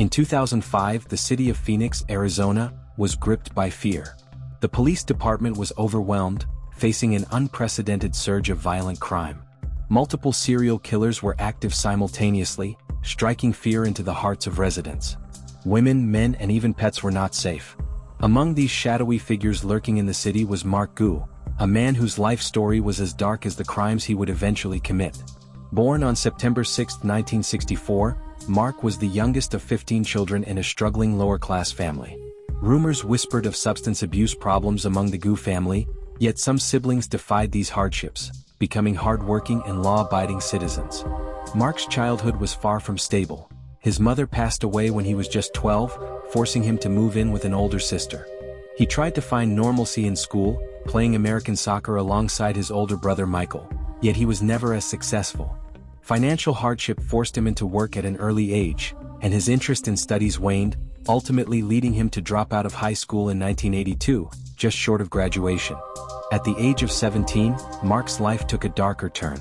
In 2005, the city of Phoenix, Arizona, was gripped by fear. The police department was overwhelmed, facing an unprecedented surge of violent crime. Multiple serial killers were active simultaneously, striking fear into the hearts of residents. Women, men, and even pets were not safe. Among these shadowy figures lurking in the city was Mark Gudo, a man whose life story was as dark as the crimes he would eventually commit. Born on September 6, 1964, Mark was the youngest of 15 children in a struggling lower-class family. Rumors whispered of substance abuse problems among the Gudo family, yet some siblings defied these hardships, becoming hard-working and law-abiding citizens. Mark's childhood was far from stable. His mother passed away when he was just 12, forcing him to move in with an older sister. He tried to find normalcy in school, playing American soccer alongside his older brother Michael, yet he was never as successful. Financial hardship forced him into work at an early age, and his interest in studies waned, ultimately leading him to drop out of high school in 1982, just short of graduation. At the age of 17, Mark's life took a darker turn.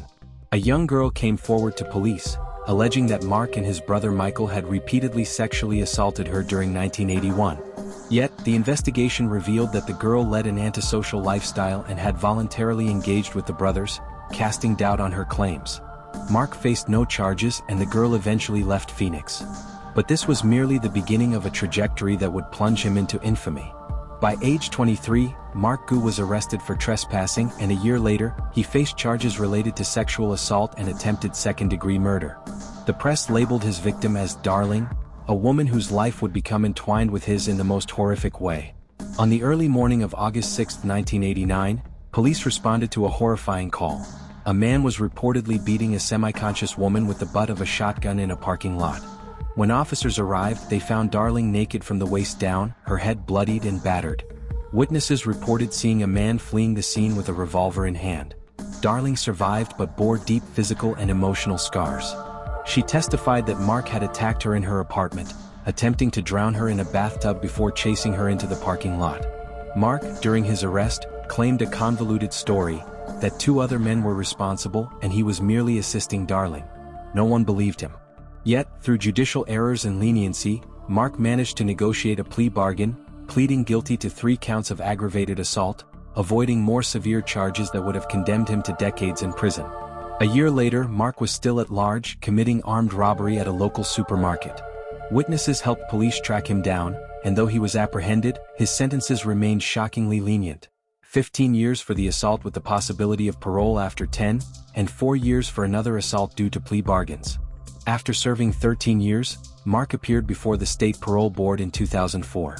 A young girl came forward to police, alleging that Mark and his brother Michael had repeatedly sexually assaulted her during 1981. Yet, the investigation revealed that the girl led an antisocial lifestyle and had voluntarily engaged with the brothers, casting doubt on her claims. Mark faced no charges and the girl eventually left Phoenix. But this was merely the beginning of a trajectory that would plunge him into infamy. By age 23, Mark Gudo was arrested for trespassing, and a year later, he faced charges related to sexual assault and attempted second-degree murder. The press labeled his victim as Darling, a woman whose life would become entwined with his in the most horrific way. On the early morning of August 6, 1989, police responded to a horrifying call. A man was reportedly beating a semi-conscious woman with the butt of a shotgun in a parking lot. When officers arrived, they found Darling naked from the waist down, her head bloodied and battered. Witnesses reported seeing a man fleeing the scene with a revolver in hand. Darling survived but bore deep physical and emotional scars. She testified that Mark had attacked her in her apartment, attempting to drown her in a bathtub before chasing her into the parking lot. Mark, during his arrest, claimed a convoluted story, that two other men were responsible and he was merely assisting Darling. No one believed him. Yet, through judicial errors and leniency, Mark managed to negotiate a plea bargain, pleading guilty to 3 counts of aggravated assault, avoiding more severe charges that would have condemned him to decades in prison. A year later, Mark was still at large, committing armed robbery at a local supermarket. Witnesses helped police track him down, and though he was apprehended, his sentences remained shockingly lenient. 15 years for the assault with the possibility of parole after 10, and 4 years for another assault due to plea bargains. After serving 13 years, Mark appeared before the state parole board in 2004.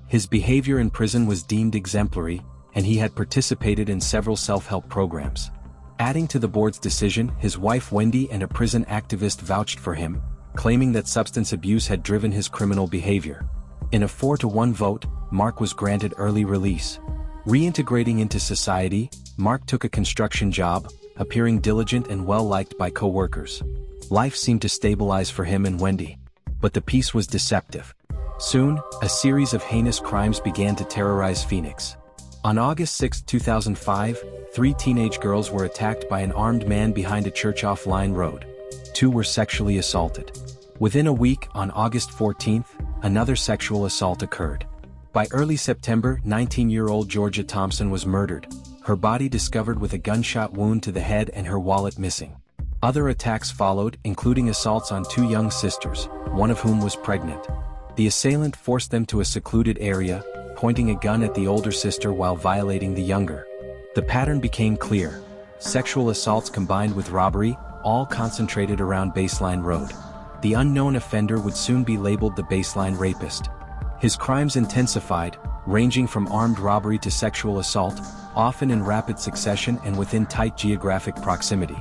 His behavior in prison was deemed exemplary, and he had participated in several self-help programs. Adding to the board's decision, his wife Wendy and a prison activist vouched for him, claiming that substance abuse had driven his criminal behavior. In a 4-1 vote, Mark was granted early release. Reintegrating into society, Mark took a construction job, appearing diligent and well-liked by co-workers. Life seemed to stabilize for him and Wendy. But the peace was deceptive. Soon, a series of heinous crimes began to terrorize Phoenix. On August 6, 2005, 3 teenage girls were attacked by an armed man behind a church off Line Road. 2 were sexually assaulted. Within a week, on August 14, another sexual assault occurred. By early September, 19-year-old Georgia Thompson was murdered, her body discovered with a gunshot wound to the head and her wallet missing. Other attacks followed, including assaults on 2 young sisters, one of whom was pregnant. The assailant forced them to a secluded area, pointing a gun at the older sister while violating the younger. The pattern became clear. Sexual assaults combined with robbery, all concentrated around Baseline Road. The unknown offender would soon be labeled the Baseline Rapist. His crimes intensified, ranging from armed robbery to sexual assault, often in rapid succession and within tight geographic proximity.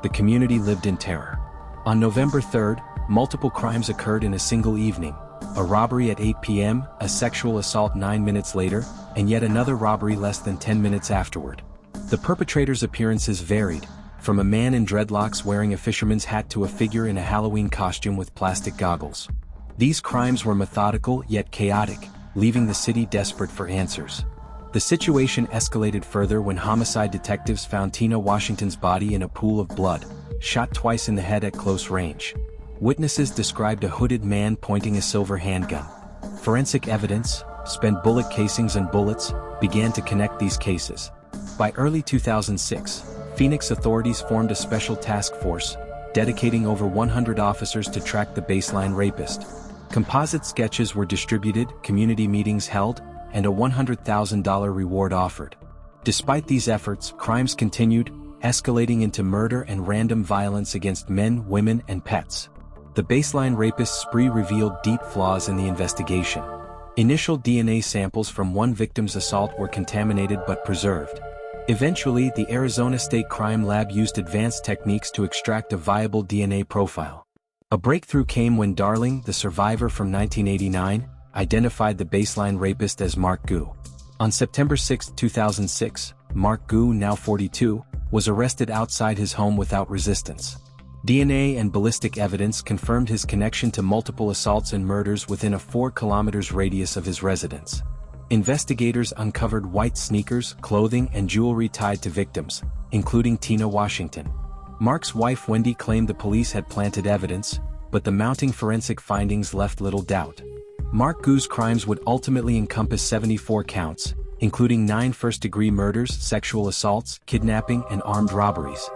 The community lived in terror. On November 3rd, multiple crimes occurred in a single evening. A robbery at 8 p.m., a sexual assault 9 minutes later, and yet another robbery less than 10 minutes afterward. The perpetrators' appearances varied, from a man in dreadlocks wearing a fisherman's hat to a figure in a Halloween costume with plastic goggles. These crimes were methodical yet chaotic, leaving the city desperate for answers. The situation escalated further when homicide detectives found Tina Washington's body in a pool of blood, shot twice in the head at close range. Witnesses described a hooded man pointing a silver handgun. Forensic evidence, spent bullet casings and bullets, began to connect these cases. By early 2006, Phoenix authorities formed a special task force, dedicating over 100 officers to track the baseline rapist. Composite sketches were distributed, community meetings held, and a $100,000 reward offered. Despite these efforts, crimes continued, escalating into murder and random violence against men, women, and pets. The baseline rapist spree revealed deep flaws in the investigation. Initial DNA samples from one victim's assault were contaminated but preserved. Eventually, the Arizona State Crime Lab used advanced techniques to extract a viable DNA profile. A breakthrough came when Darling, the survivor from 1989, identified the baseline rapist as Mark Gudo. On September 6, 2006, Mark Gudo, now 42, was arrested outside his home without resistance. DNA and ballistic evidence confirmed his connection to multiple assaults and murders within a 4-kilometer radius of his residence. Investigators uncovered white sneakers, clothing, and jewelry tied to victims, including Tina Washington. Mark's wife Wendy claimed the police had planted evidence, but the mounting forensic findings left little doubt. Mark Gudo's crimes would ultimately encompass 74 counts, including 9 first-degree murders, sexual assaults, kidnapping, and armed robberies.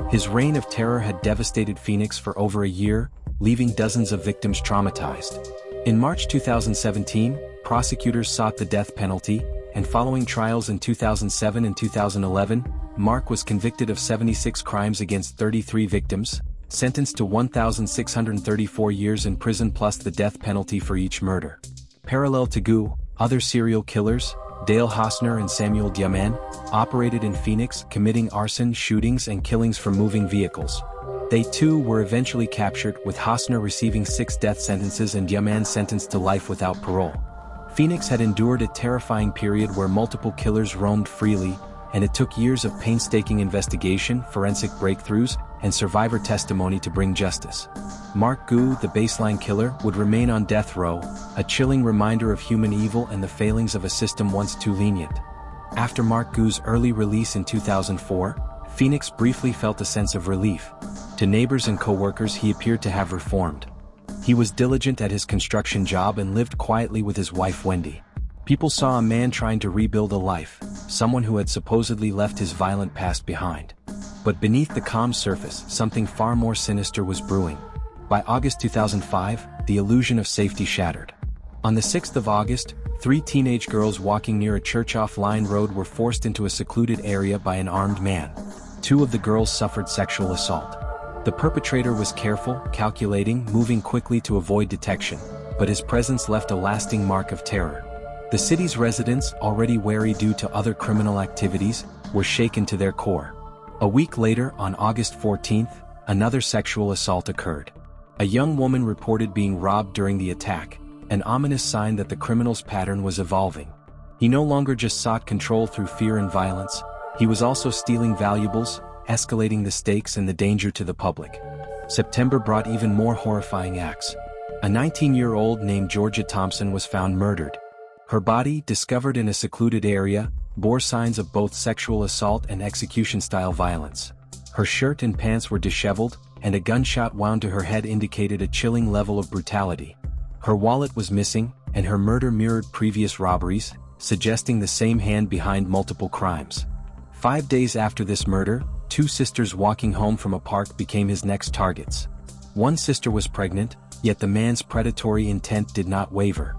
His reign of terror had devastated Phoenix for over a year, leaving dozens of victims traumatized. In March 2017, prosecutors sought the death penalty, and following trials in 2007 and 2011, Mark was convicted of 76 crimes against 33 victims, sentenced to 1,634 years in prison plus the death penalty for each murder. Parallel to Gudo, other serial killers, Dale Hassner and Samuel Diamant, operated in Phoenix, committing arson, shootings, and killings from moving vehicles. They too were eventually captured, with Hassner receiving 6 death sentences and Diamant sentenced to life without parole. Phoenix had endured a terrifying period where multiple killers roamed freely, and it took years of painstaking investigation, forensic breakthroughs, and survivor testimony to bring justice. Mark Gudo, the baseline killer, would remain on death row, a chilling reminder of human evil and the failings of a system once too lenient. After Mark Gudo's early release in 2004, Phoenix briefly felt a sense of relief. To neighbors and co-workers, he appeared to have reformed. He was diligent at his construction job and lived quietly with his wife Wendy. People saw a man trying to rebuild a life, someone who had supposedly left his violent past behind. But beneath the calm surface, something far more sinister was brewing. By August 2005, the illusion of safety shattered. On the 6th of August, 3 teenage girls walking near a church off Line Road were forced into a secluded area by an armed man. 2 of the girls suffered sexual assault. The perpetrator was careful, calculating, moving quickly to avoid detection, but his presence left a lasting mark of terror. The city's residents, already wary due to other criminal activities, were shaken to their core. A week later, on August 14th, another sexual assault occurred. A young woman reported being robbed during the attack, an ominous sign that the criminal's pattern was evolving. He no longer just sought control through fear and violence, he was also stealing valuables, escalating the stakes and the danger to the public. September brought even more horrifying acts. A 19-year-old named Georgia Thompson was found murdered. Her body, discovered in a secluded area, bore signs of both sexual assault and execution-style violence. Her shirt and pants were disheveled, and a gunshot wound to her head indicated a chilling level of brutality. Her wallet was missing, and her murder mirrored previous robberies, suggesting the same hand behind multiple crimes. 5 days after this murder, 2 sisters walking home from a park became his next targets. One sister was pregnant, yet the man's predatory intent did not waver.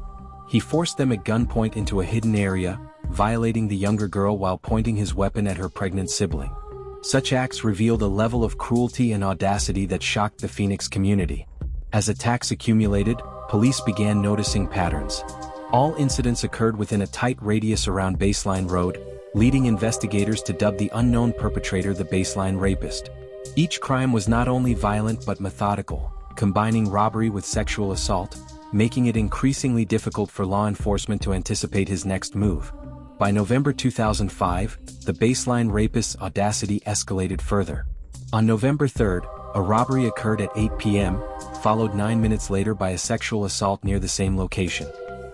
He forced them at gunpoint into a hidden area, violating the younger girl while pointing his weapon at her pregnant sibling. Such acts revealed a level of cruelty and audacity that shocked the Phoenix community. As attacks accumulated, police began noticing patterns. All incidents occurred within a tight radius around Baseline Road, leading investigators to dub the unknown perpetrator the Baseline Rapist. Each crime was not only violent but methodical, combining robbery with sexual assault, making it increasingly difficult for law enforcement to anticipate his next move. By November 2005, the Baseline Rapist's audacity escalated further. On November 3rd, a robbery occurred at 8 p.m., followed 9 minutes later by a sexual assault near the same location.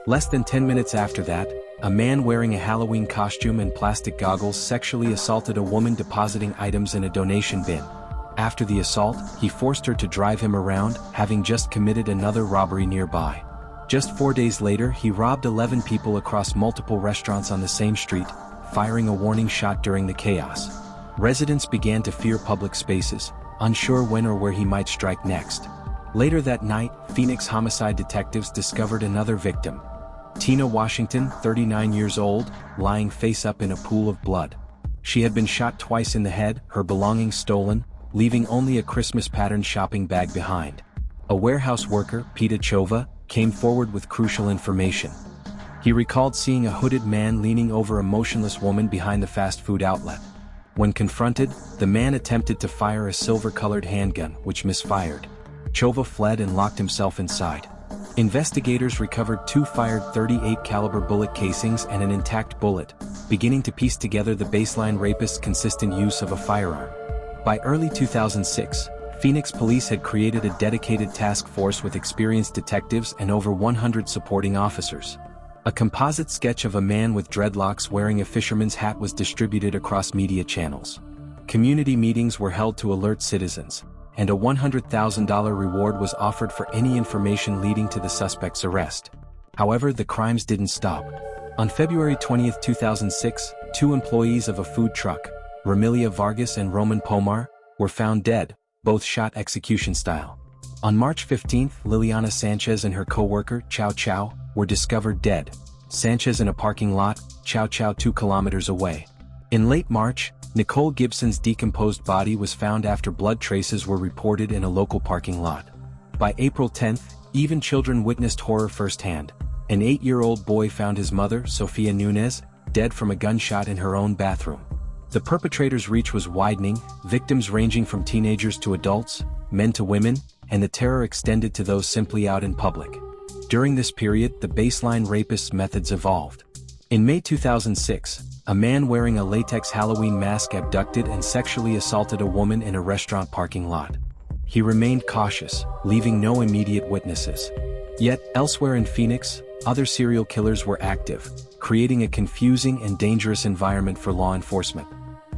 Less than 10 minutes after that, a man wearing a Halloween costume and plastic goggles sexually assaulted a woman depositing items in a donation bin. After the assault, he forced her to drive him around, having just committed another robbery nearby. Just 4 days later, he robbed 11 people across multiple restaurants on the same street, firing a warning shot during the chaos. Residents began to fear public spaces, unsure when or where he might strike next. Later that night, Phoenix homicide detectives discovered another victim. Tina Washington, 39 years old, lying face up in a pool of blood. She had been shot twice in the head, her belongings stolen, leaving only a Christmas-patterned shopping bag behind. A warehouse worker, Peta Chova, came forward with crucial information. He recalled seeing a hooded man leaning over a motionless woman behind the fast food outlet. When confronted, the man attempted to fire a silver-colored handgun, which misfired. Chova fled and locked himself inside. Investigators recovered 2 fired .38 caliber bullet casings and an intact bullet, beginning to piece together the baseline rapist's consistent use of a firearm. By early 2006, Phoenix police had created a dedicated task force with experienced detectives and over 100 supporting officers. A composite sketch of a man with dreadlocks wearing a fisherman's hat was distributed across media channels. Community meetings were held to alert citizens, and a $100,000 reward was offered for any information leading to the suspect's arrest. However, the crimes didn't stop. On February 20, 2006, 2 employees of a food truck, Ramilia Vargas and Roman Pomar, were found dead, both shot execution style. On March 15, Liliana Sanchez and her co-worker, Chow Chow, were discovered dead, Sanchez in a parking lot, Chow Chow 2 kilometers away. In late March, Nicole Gibson's decomposed body was found after blood traces were reported in a local parking lot. By April 10, even children witnessed horror firsthand. An 8-year-old boy found his mother, Sofia Nunez, dead from a gunshot in her own bathroom. The perpetrator's reach was widening, victims ranging from teenagers to adults, men to women, and the terror extended to those simply out in public. During this period, the baseline rapist's methods evolved. In May 2006, a man wearing a latex Halloween mask abducted and sexually assaulted a woman in a restaurant parking lot. He remained cautious, leaving no immediate witnesses. Yet, elsewhere in Phoenix, other serial killers were active, creating a confusing and dangerous environment for law enforcement.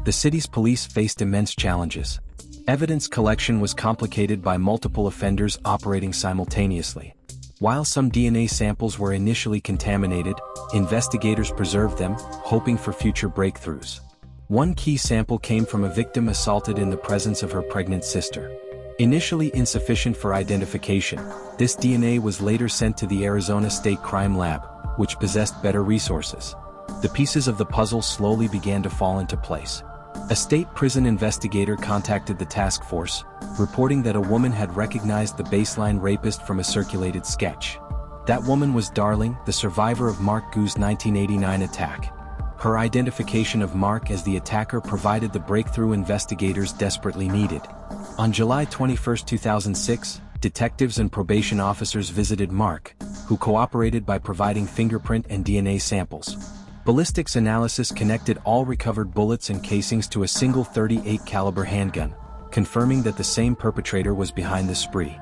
The city's police faced immense challenges. Evidence collection was complicated by multiple offenders operating simultaneously. While some DNA samples were initially contaminated, investigators preserved them, hoping for future breakthroughs. One key sample came from a victim assaulted in the presence of her pregnant sister. Initially insufficient for identification, this DNA was later sent to the Arizona State Crime Lab, which possessed better resources. The pieces of the puzzle slowly began to fall into place. A state prison investigator contacted the task force, reporting that a woman had recognized the baseline rapist from a circulated sketch. That woman was Darling, the survivor of Mark Gudo's 1989 attack. Her identification of Mark as the attacker provided the breakthrough investigators desperately needed. On July 21, 2006, detectives and probation officers visited Mark, who cooperated by providing fingerprint and DNA samples. Ballistics analysis connected all recovered bullets and casings to a single .38 caliber handgun, confirming that the same perpetrator was behind the spree.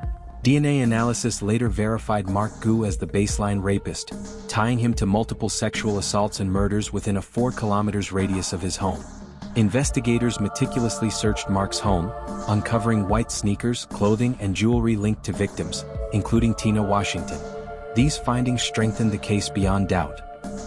DNA analysis later verified Mark Gudo as the baseline rapist, tying him to multiple sexual assaults and murders within a 4 kilometers radius of his home. Investigators meticulously searched Mark's home, uncovering white sneakers, clothing, and jewelry linked to victims, including Tina Washington. These findings strengthened the case beyond doubt.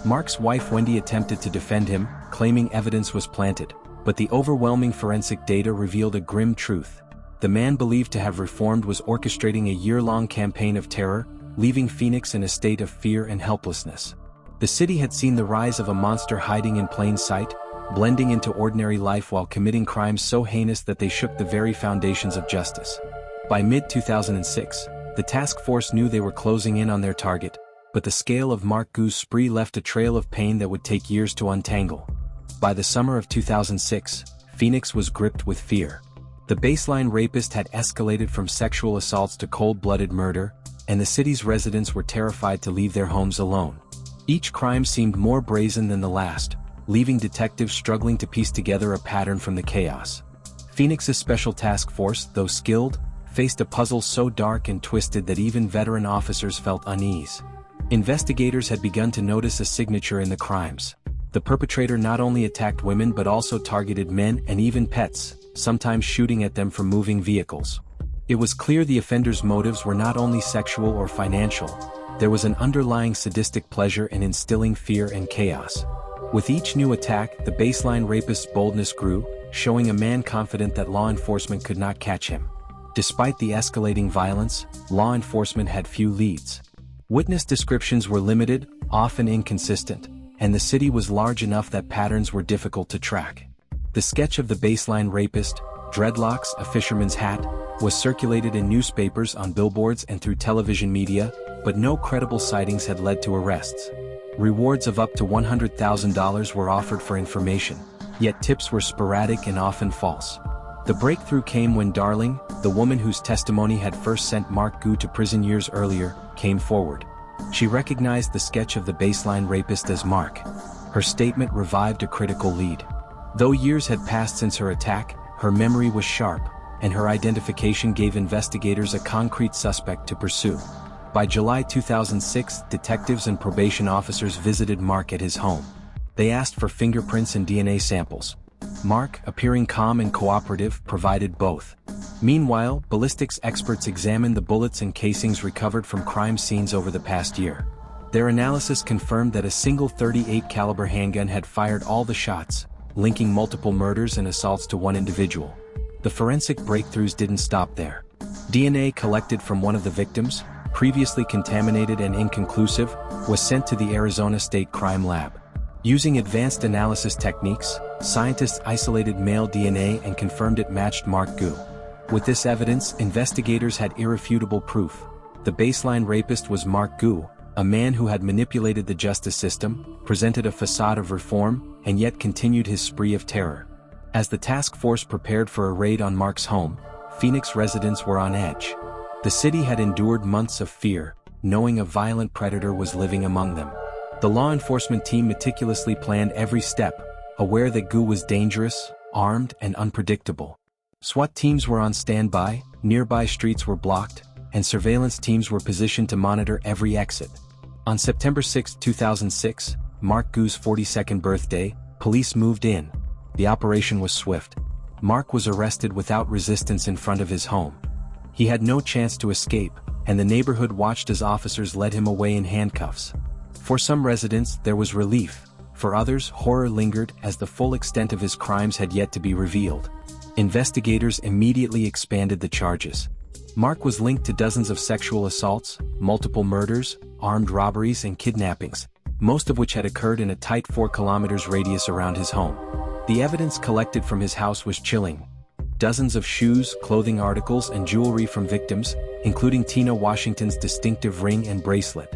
Mark's wife Wendy attempted to defend him, claiming evidence was planted, but the overwhelming forensic data revealed a grim truth. The man believed to have reformed was orchestrating a year-long campaign of terror, leaving Phoenix in a state of fear and helplessness. The city had seen the rise of a monster hiding in plain sight, blending into ordinary life while committing crimes so heinous that they shook the very foundations of justice. By mid-2006, the task force knew they were closing in on their target, but the scale of Mark Gudo's spree left a trail of pain that would take years to untangle. By the summer of 2006, Phoenix was gripped with fear. The baseline rapist had escalated from sexual assaults to cold-blooded murder, and the city's residents were terrified to leave their homes alone. Each crime seemed more brazen than the last, leaving detectives struggling to piece together a pattern from the chaos. Phoenix's special task force, though skilled, faced a puzzle so dark and twisted that even veteran officers felt unease. Investigators had begun to notice a signature in the crimes. The perpetrator not only attacked women but also targeted men and even pets, sometimes shooting at them from moving vehicles. It was clear the offender's motives were not only sexual or financial, there was an underlying sadistic pleasure in instilling fear and chaos. With each new attack, the baseline rapist's boldness grew, showing a man confident that law enforcement could not catch him. Despite the escalating violence, law enforcement had few leads. Witness descriptions were limited, often inconsistent, and the city was large enough that patterns were difficult to track. The sketch of the baseline rapist, dreadlocks, a fisherman's hat, was circulated in newspapers, on billboards, and through television media, but no credible sightings had led to arrests. Rewards of up to $100,000 were offered for information, yet tips were sporadic and often false. The breakthrough came when Darling, the woman whose testimony had first sent Mark Gudo to prison years earlier, came forward. She recognized the sketch of the baseline rapist as Mark. Her statement revived a critical lead. Though years had passed since her attack, her memory was sharp, and her identification gave investigators a concrete suspect to pursue. By July 2006, detectives and probation officers visited Mark at his home. They asked for fingerprints and DNA samples. Mark, appearing calm and cooperative, provided both. Meanwhile, ballistics experts examined the bullets and casings recovered from crime scenes over the past year. Their analysis confirmed that a single .38 caliber handgun had fired all the shots, linking multiple murders and assaults to one individual. The forensic breakthroughs didn't stop there. DNA collected from one of the victims, previously contaminated and inconclusive, was sent to the Arizona State Crime Lab. Using advanced analysis techniques, scientists isolated male DNA and confirmed it matched Mark Gudo. With this evidence, investigators had irrefutable proof. The baseline rapist was Mark Gudo, a man who had manipulated the justice system, presented a facade of reform, and yet continued his spree of terror. As the task force prepared for a raid on Mark's home, Phoenix residents were on edge. The city had endured months of fear, knowing a violent predator was living among them. The law enforcement team meticulously planned every step, aware that Gudo was dangerous, armed, and unpredictable. SWAT teams were on standby, nearby streets were blocked, and surveillance teams were positioned to monitor every exit. On September 6, 2006, Mark Gudo's 42nd birthday, police moved in. The operation was swift. Mark was arrested without resistance in front of his home. He had no chance to escape, and the neighborhood watched as officers led him away in handcuffs. For some residents, there was relief. For others, horror lingered as the full extent of his crimes had yet to be revealed. Investigators immediately expanded the charges. Mark was linked to dozens of sexual assaults, multiple murders, armed robberies, and kidnappings, most of which had occurred in a tight 4 kilometers radius around his home. The evidence collected from his house was chilling. Dozens of shoes, clothing articles, and jewelry from victims, including Tina Washington's distinctive ring and bracelet.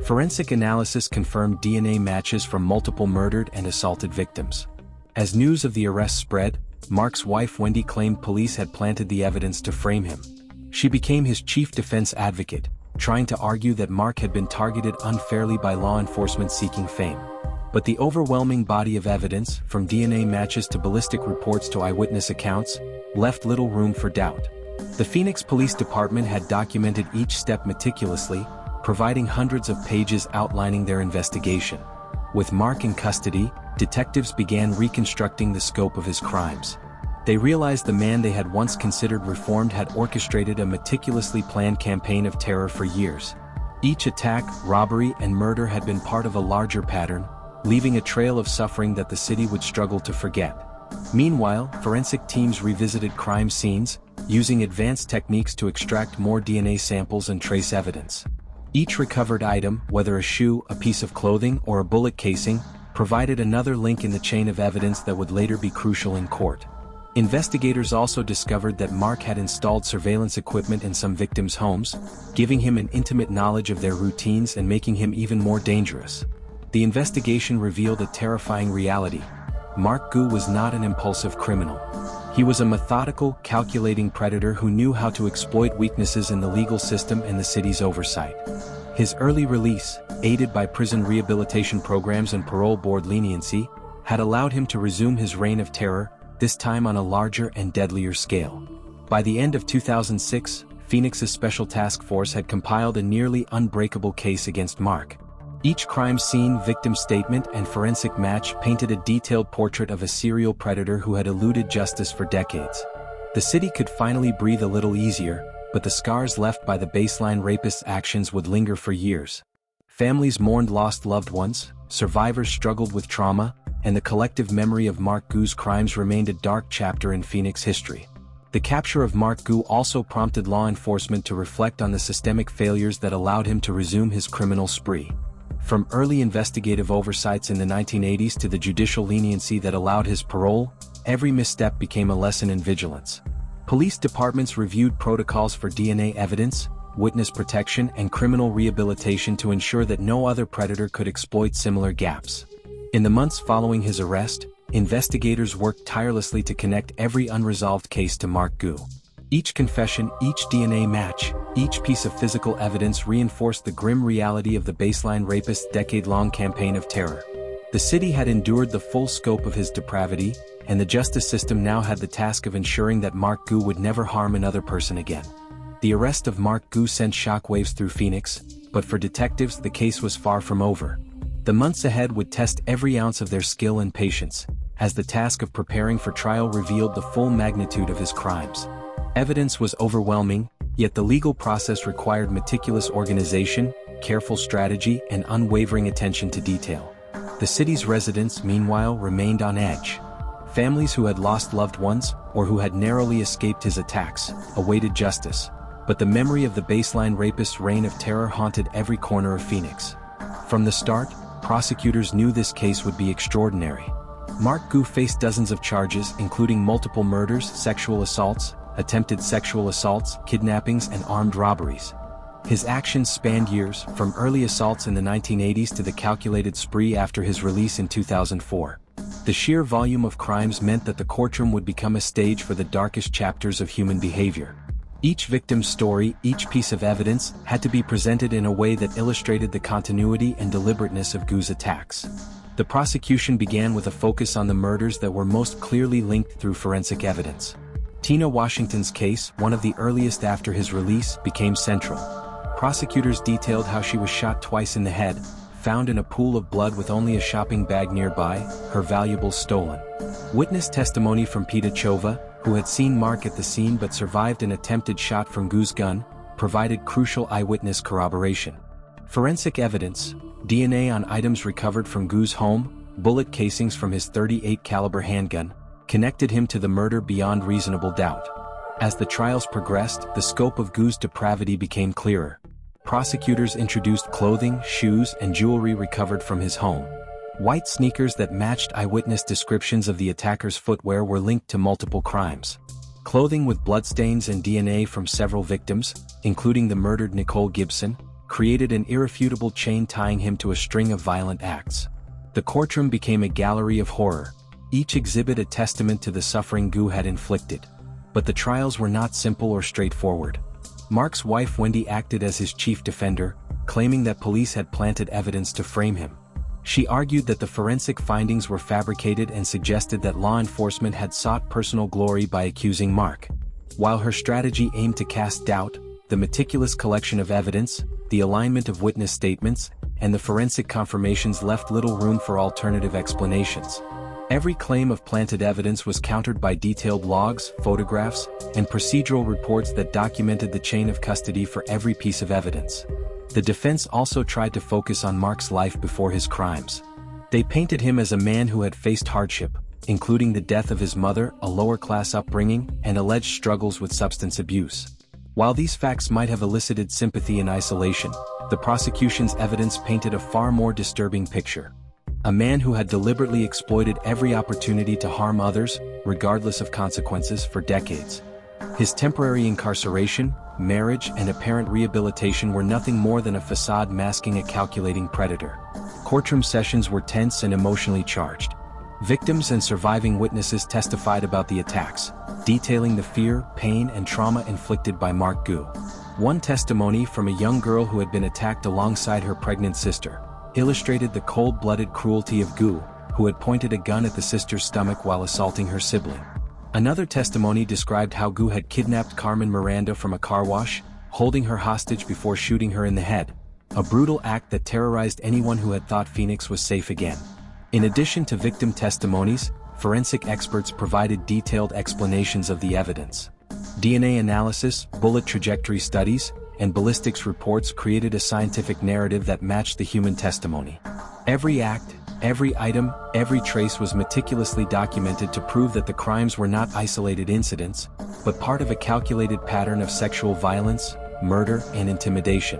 Forensic analysis confirmed DNA matches from multiple murdered and assaulted victims. As news of the arrest spread, Mark's wife Wendy claimed police had planted the evidence to frame him. She became his chief defense advocate, trying to argue that Mark had been targeted unfairly by law enforcement seeking fame. But the overwhelming body of evidence, from DNA matches to ballistic reports to eyewitness accounts, left little room for doubt. The Phoenix Police Department had documented each step meticulously, providing hundreds of pages outlining their investigation. With Mark in custody, detectives began reconstructing the scope of his crimes. They realized the man they had once considered reformed had orchestrated a meticulously planned campaign of terror for years. Each attack, robbery, and murder had been part of a larger pattern, leaving a trail of suffering that the city would struggle to forget. Meanwhile, forensic teams revisited crime scenes, using advanced techniques to extract more DNA samples and trace evidence. Each recovered item, whether a shoe, a piece of clothing, or a bullet casing, provided another link in the chain of evidence that would later be crucial in court. Investigators also discovered that Mark had installed surveillance equipment in some victims' homes, giving him an intimate knowledge of their routines and making him even more dangerous. The investigation revealed a terrifying reality. Mark Gudo was not an impulsive criminal. He was a methodical, calculating predator who knew how to exploit weaknesses in the legal system and the city's oversight. His early release, aided by prison rehabilitation programs and parole board leniency, had allowed him to resume his reign of terror, this time on a larger and deadlier scale. By the end of 2006, Phoenix's Special Task Force had compiled a nearly unbreakable case against Mark. Each crime scene, victim statement, and forensic match painted a detailed portrait of a serial predator who had eluded justice for decades. The city could finally breathe a little easier, but the scars left by the baseline rapist's actions would linger for years. Families mourned lost loved ones, survivors struggled with trauma, and the collective memory of Mark Gudo's crimes remained a dark chapter in Phoenix history. The capture of Mark Gudo also prompted law enforcement to reflect on the systemic failures that allowed him to resume his criminal spree. From early investigative oversights in the 1980s to the judicial leniency that allowed his parole, every misstep became a lesson in vigilance. Police departments reviewed protocols for DNA evidence, witness protection, and criminal rehabilitation to ensure that no other predator could exploit similar gaps. In the months following his arrest, investigators worked tirelessly to connect every unresolved case to Mark Gudo. Each confession, each DNA match, each piece of physical evidence reinforced the grim reality of the baseline rapist's decade-long campaign of terror. The city had endured the full scope of his depravity, and the justice system now had the task of ensuring that Mark Gudo would never harm another person again. The arrest of Mark Gudo sent shockwaves through Phoenix, but for detectives the case was far from over. The months ahead would test every ounce of their skill and patience, as the task of preparing for trial revealed the full magnitude of his crimes. Evidence was overwhelming, yet the legal process required meticulous organization, careful strategy, and unwavering attention to detail. The city's residents, meanwhile, remained on edge. Families who had lost loved ones, or who had narrowly escaped his attacks, awaited justice. But the memory of the baseline rapist's reign of terror haunted every corner of Phoenix. From the start, prosecutors knew this case would be extraordinary. Mark Gudo faced dozens of charges, including multiple murders, sexual assaults, attempted sexual assaults, kidnappings, and armed robberies. His actions spanned years, from early assaults in the 1980s to the calculated spree after his release in 2004. The sheer volume of crimes meant that the courtroom would become a stage for the darkest chapters of human behavior. Each victim's story, each piece of evidence, had to be presented in a way that illustrated the continuity and deliberateness of Gudo's attacks. The prosecution began with a focus on the murders that were most clearly linked through forensic evidence. Tina Washington's case, one of the earliest after his release, became central. Prosecutors detailed how she was shot twice in the head, found in a pool of blood with only a shopping bag nearby, her valuables stolen. Witness testimony from Peta Chova, who had seen Mark at the scene but survived an attempted shot from Gudo's gun, provided crucial eyewitness corroboration. Forensic evidence, DNA on items recovered from Gudo's home, bullet casings from his .38 caliber handgun, connected him to the murder beyond reasonable doubt. As the trials progressed, the scope of Gudo's depravity became clearer. Prosecutors introduced clothing, shoes, and jewelry recovered from his home. White sneakers that matched eyewitness descriptions of the attacker's footwear were linked to multiple crimes. Clothing with bloodstains and DNA from several victims, including the murdered Nicole Gibson, created an irrefutable chain tying him to a string of violent acts. The courtroom became a gallery of horror, each exhibit a testament to the suffering Gudo had inflicted. But the trials were not simple or straightforward. Mark's wife Wendy acted as his chief defender, claiming that police had planted evidence to frame him. She argued that the forensic findings were fabricated and suggested that law enforcement had sought personal glory by accusing Mark. While her strategy aimed to cast doubt, the meticulous collection of evidence, the alignment of witness statements, and the forensic confirmations left little room for alternative explanations. Every claim of planted evidence was countered by detailed logs, photographs, and procedural reports that documented the chain of custody for every piece of evidence. The defense also tried to focus on Mark's life before his crimes. They painted him as a man who had faced hardship, including the death of his mother, a lower-class upbringing, and alleged struggles with substance abuse. While these facts might have elicited sympathy in isolation, the prosecution's evidence painted a far more disturbing picture. A man who had deliberately exploited every opportunity to harm others, regardless of consequences, for decades. His temporary incarceration, marriage, and apparent rehabilitation were nothing more than a facade masking a calculating predator. Courtroom sessions were tense and emotionally charged. Victims and surviving witnesses testified about the attacks, detailing the fear, pain, and trauma inflicted by Mark Gudo. One testimony from a young girl who had been attacked alongside her pregnant sister illustrated the cold-blooded cruelty of Gudo, who had pointed a gun at the sister's stomach while assaulting her sibling. Another testimony described how Gudo had kidnapped Carmen Miranda from a car wash, holding her hostage before shooting her in the head, a brutal act that terrorized anyone who had thought Phoenix was safe again. In addition to victim testimonies, forensic experts provided detailed explanations of the evidence. DNA analysis, bullet trajectory studies, and ballistics reports created a scientific narrative that matched the human testimony. Every act, every item, every trace was meticulously documented to prove that the crimes were not isolated incidents, but part of a calculated pattern of sexual violence, murder, and intimidation.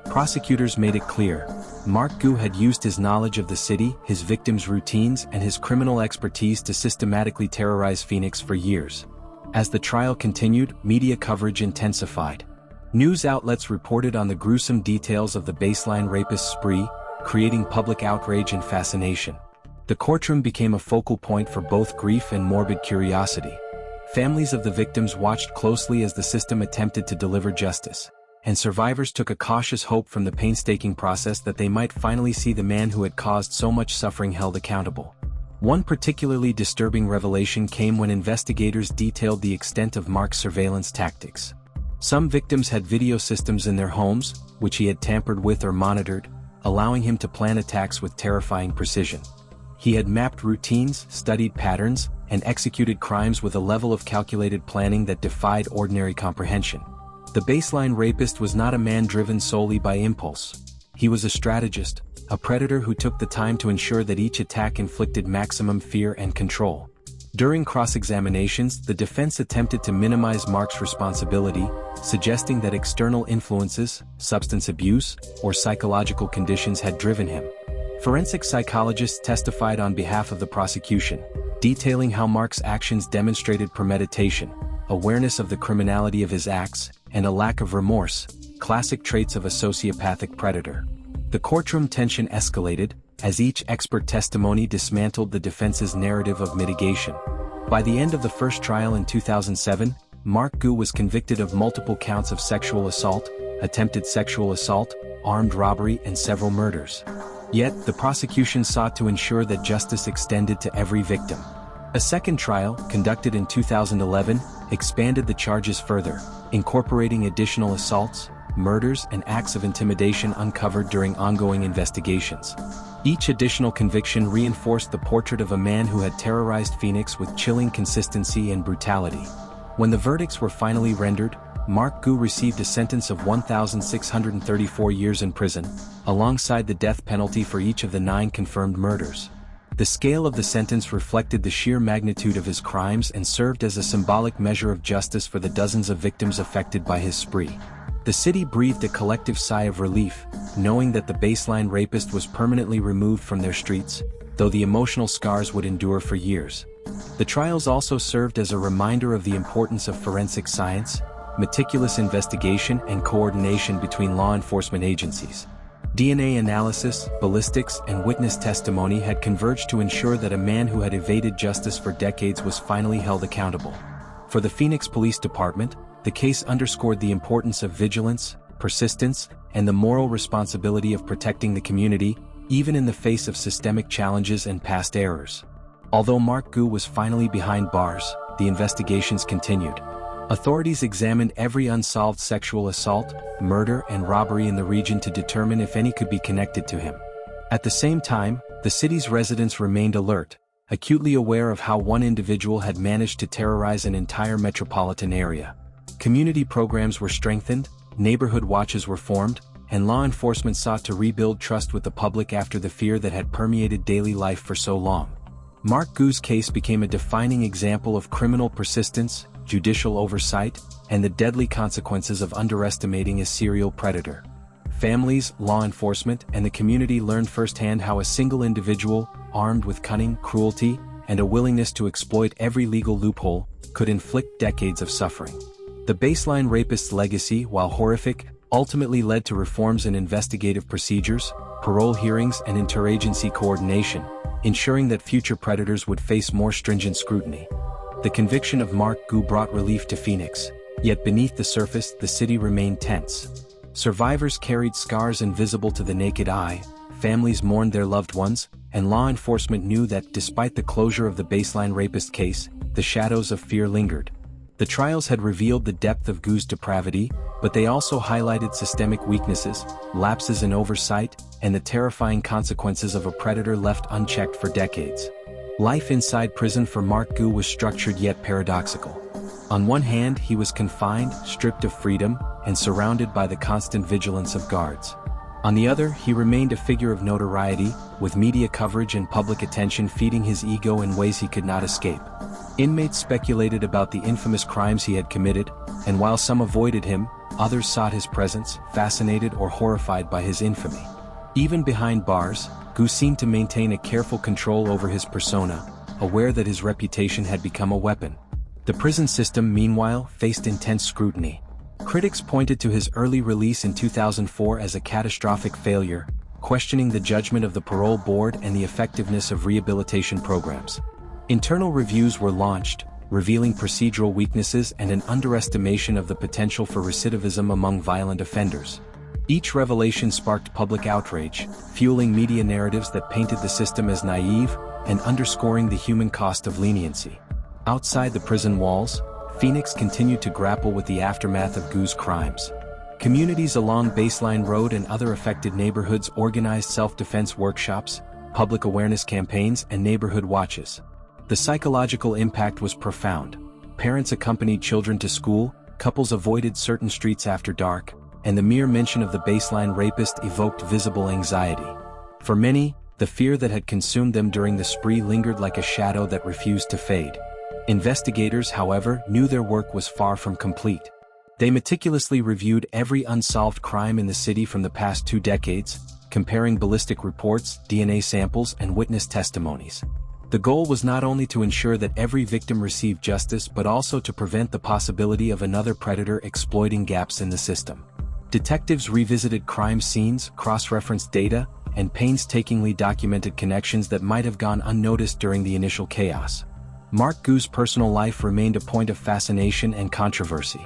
Prosecutors made it clear, Mark Gudo had used his knowledge of the city, his victims' routines, and his criminal expertise to systematically terrorize Phoenix for years. As the trial continued, media coverage intensified. News outlets reported on the gruesome details of the baseline rapist spree, creating public outrage and fascination. The courtroom became a focal point for both grief and morbid curiosity. Families of the victims watched closely as the system attempted to deliver justice, and survivors took a cautious hope from the painstaking process that they might finally see the man who had caused so much suffering held accountable. One particularly disturbing revelation came when investigators detailed the extent of Mark's surveillance tactics. Some victims had video systems in their homes, which he had tampered with or monitored, allowing him to plan attacks with terrifying precision. He had mapped routines, studied patterns, and executed crimes with a level of calculated planning that defied ordinary comprehension. The baseline rapist was not a man driven solely by impulse. He was a strategist, a predator who took the time to ensure that each attack inflicted maximum fear and control. During cross-examinations, the defense attempted to minimize Mark's responsibility, suggesting that external influences, substance abuse, or psychological conditions had driven him. Forensic psychologists testified on behalf of the prosecution, detailing how Mark's actions demonstrated premeditation, awareness of the criminality of his acts, and a lack of remorse, classic traits of a sociopathic predator. The courtroom tension escalated, as each expert testimony dismantled the defense's narrative of mitigation. By the end of the first trial in 2007, Mark Gudo was convicted of multiple counts of sexual assault, attempted sexual assault, armed robbery, and several murders. Yet, the prosecution sought to ensure that justice extended to every victim. A second trial, conducted in 2011, expanded the charges further, incorporating additional assaults, murders, and acts of intimidation uncovered during ongoing investigations. Each additional conviction reinforced the portrait of a man who had terrorized Phoenix with chilling consistency and brutality. When the verdicts were finally rendered, Mark Gudo received a sentence of 1,634 years in prison, alongside the death penalty for each of the 9 confirmed murders. The scale of the sentence reflected the sheer magnitude of his crimes and served as a symbolic measure of justice for the dozens of victims affected by his spree. The city breathed a collective sigh of relief, knowing that the baseline rapist was permanently removed from their streets, though the emotional scars would endure for years. The trials also served as a reminder of the importance of forensic science, meticulous investigation, and coordination between law enforcement agencies. DNA analysis, ballistics, and witness testimony had converged to ensure that a man who had evaded justice for decades was finally held accountable. For the Phoenix Police Department, the case underscored the importance of vigilance, persistence, and the moral responsibility of protecting the community, even in the face of systemic challenges and past errors. Although Mark Gudo was finally behind bars, the investigations continued. Authorities examined every unsolved sexual assault, murder, and robbery in the region to determine if any could be connected to him. At the same time, the city's residents remained alert, acutely aware of how one individual had managed to terrorize an entire metropolitan area. Community programs were strengthened, neighborhood watches were formed, and law enforcement sought to rebuild trust with the public after the fear that had permeated daily life for so long. Mark Gudo's case became a defining example of criminal persistence, judicial oversight, and the deadly consequences of underestimating a serial predator. Families, law enforcement, and the community learned firsthand how a single individual, armed with cunning, cruelty, and a willingness to exploit every legal loophole, could inflict decades of suffering. The baseline rapist's legacy, while horrific, ultimately led to reforms in investigative procedures, parole hearings, and interagency coordination, ensuring that future predators would face more stringent scrutiny. The conviction of Mark Gudo brought relief to Phoenix, yet beneath the surface the city remained tense. Survivors carried scars invisible to the naked eye, families mourned their loved ones, and law enforcement knew that despite the closure of the baseline rapist case, the shadows of fear lingered. The The trials had revealed the depth of Gu's depravity, but they also highlighted systemic weaknesses, lapses in oversight, and the terrifying consequences of a predator left unchecked for decades. Life inside prison for Mark Gudo was structured yet paradoxical. On one hand, he was confined, stripped of freedom, and surrounded by the constant vigilance of guards. On the other, he remained a figure of notoriety, with media coverage and public attention feeding his ego in ways he could not escape. Inmates speculated about the infamous crimes he had committed, and while some avoided him, others sought his presence, fascinated or horrified by his infamy. Even behind bars, Gudo seemed to maintain a careful control over his persona, aware that his reputation had become a weapon. The prison system, meanwhile, faced intense scrutiny. Critics pointed to his early release in 2004 as a catastrophic failure, questioning the judgment of the parole board and the effectiveness of rehabilitation programs. Internal reviews were launched, revealing procedural weaknesses and an underestimation of the potential for recidivism among violent offenders. Each revelation sparked public outrage, fueling media narratives that painted the system as naive and underscoring the human cost of leniency. Outside the prison walls, Phoenix continued to grapple with the aftermath of Gu's crimes. Communities along Baseline Road and other affected neighborhoods organized self-defense workshops, public awareness campaigns, and neighborhood watches. The psychological impact was profound. Parents accompanied children to school, couples avoided certain streets after dark, and the mere mention of the Baseline rapist evoked visible anxiety. For many, the fear that had consumed them during the spree lingered like a shadow that refused to fade. Investigators, however, knew their work was far from complete. They meticulously reviewed every unsolved crime in the city from the past 2 decades, comparing ballistic reports, DNA samples, and witness testimonies. The goal was not only to ensure that every victim received justice but also to prevent the possibility of another predator exploiting gaps in the system. Detectives revisited crime scenes, cross-referenced data, and painstakingly documented connections that might have gone unnoticed during the initial chaos. Mark Gudo's personal life remained a point of fascination and controversy.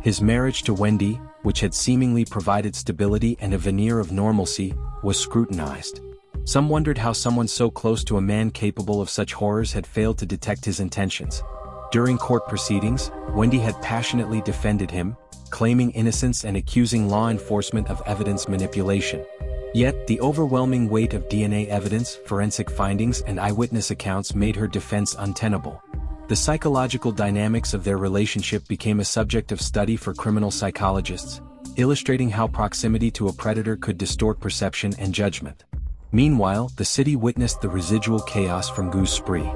His marriage to Wendy, which had seemingly provided stability and a veneer of normalcy, was scrutinized. Some wondered how someone so close to a man capable of such horrors had failed to detect his intentions. During court proceedings, Wendy had passionately defended him, claiming innocence and accusing law enforcement of evidence manipulation. Yet, the overwhelming weight of DNA evidence, forensic findings, and eyewitness accounts made her defense untenable. The psychological dynamics of their relationship became a subject of study for criminal psychologists, illustrating how proximity to a predator could distort perception and judgment. Meanwhile, the city witnessed the residual chaos from Gudo's spree.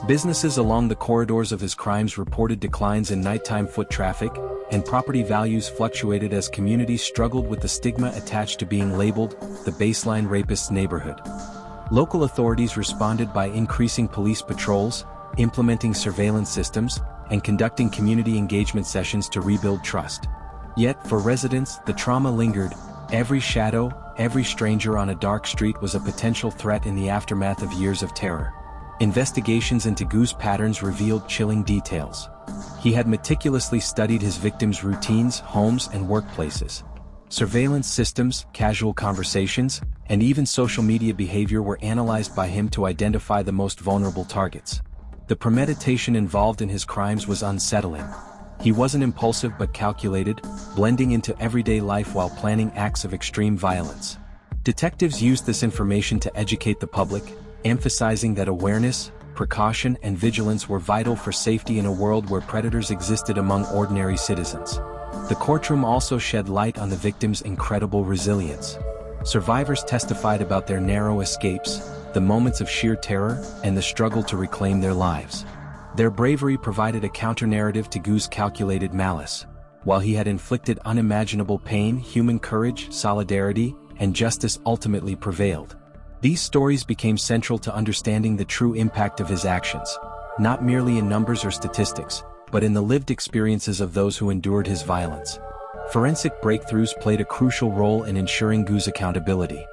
Businesses along the corridors of his crimes reported declines in nighttime foot traffic, and property values fluctuated as communities struggled with the stigma attached to being labeled the Baseline Rapist's neighborhood. Local authorities responded by increasing police patrols, implementing surveillance systems, and conducting community engagement sessions to rebuild trust. Yet, for residents, the trauma lingered. Every shadow, every stranger on a dark street was a potential threat in the aftermath of years of terror. Investigations into Gudo's patterns revealed chilling details. He had meticulously studied his victims' routines, homes, and workplaces. Surveillance systems, casual conversations, and even social media behavior were analyzed by him to identify the most vulnerable targets. The premeditation involved in his crimes was unsettling. He wasn't impulsive but calculated, blending into everyday life while planning acts of extreme violence. Detectives used this information to educate the public, emphasizing that awareness, precaution, and vigilance were vital for safety in a world where predators existed among ordinary citizens. The courtroom also shed light on the victims' incredible resilience. Survivors testified about their narrow escapes, the moments of sheer terror, and the struggle to reclaim their lives. Their bravery provided a counter-narrative to Gudo's calculated malice. While he had inflicted unimaginable pain, human courage, solidarity, and justice ultimately prevailed. These stories became central to understanding the true impact of his actions, not merely in numbers or statistics, but in the lived experiences of those who endured his violence. Forensic breakthroughs played a crucial role in ensuring Gudo's accountability.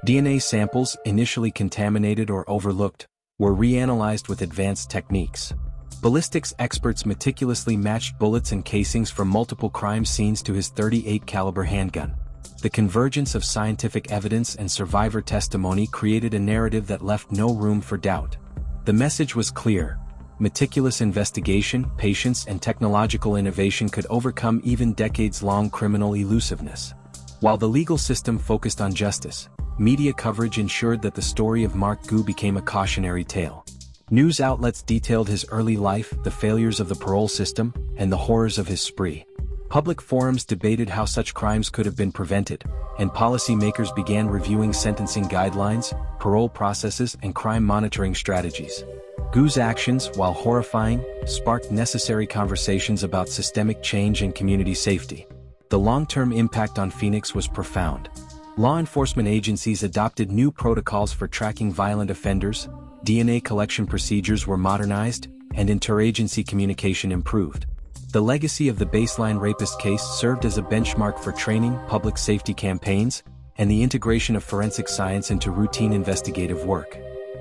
DNA samples, initially contaminated or overlooked, were reanalyzed with advanced techniques. Ballistics experts meticulously matched bullets and casings from multiple crime scenes to his .38 caliber handgun. The convergence of scientific evidence and survivor testimony created a narrative that left no room for doubt. The message was clear: meticulous investigation, patience, and technological innovation could overcome even decades-long criminal elusiveness. While the legal system focused on justice, media coverage ensured that the story of Mark Gudo became a cautionary tale. News outlets detailed his early life, the failures of the parole system, and the horrors of his spree. Public forums debated how such crimes could have been prevented, and policymakers began reviewing sentencing guidelines, parole processes, and crime monitoring strategies. Gudo's actions, while horrifying, sparked necessary conversations about systemic change and community safety. The long-term impact on Phoenix was profound. Law enforcement agencies adopted new protocols for tracking violent offenders, DNA collection procedures were modernized, and interagency communication improved. The legacy of the baseline rapist case served as a benchmark for training, public safety campaigns, and the integration of forensic science into routine investigative work.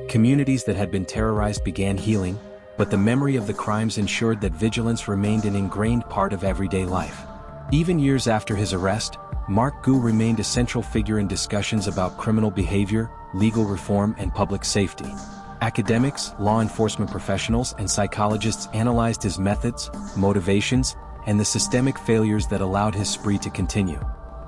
Communities that had been terrorized began healing, but the memory of the crimes ensured that vigilance remained an ingrained part of everyday life. Even years after his arrest, Mark Gudo remained a central figure in discussions about criminal behavior, legal reform, and public safety. Academics, law enforcement professionals, and psychologists analyzed his methods, motivations, and the systemic failures that allowed his spree to continue.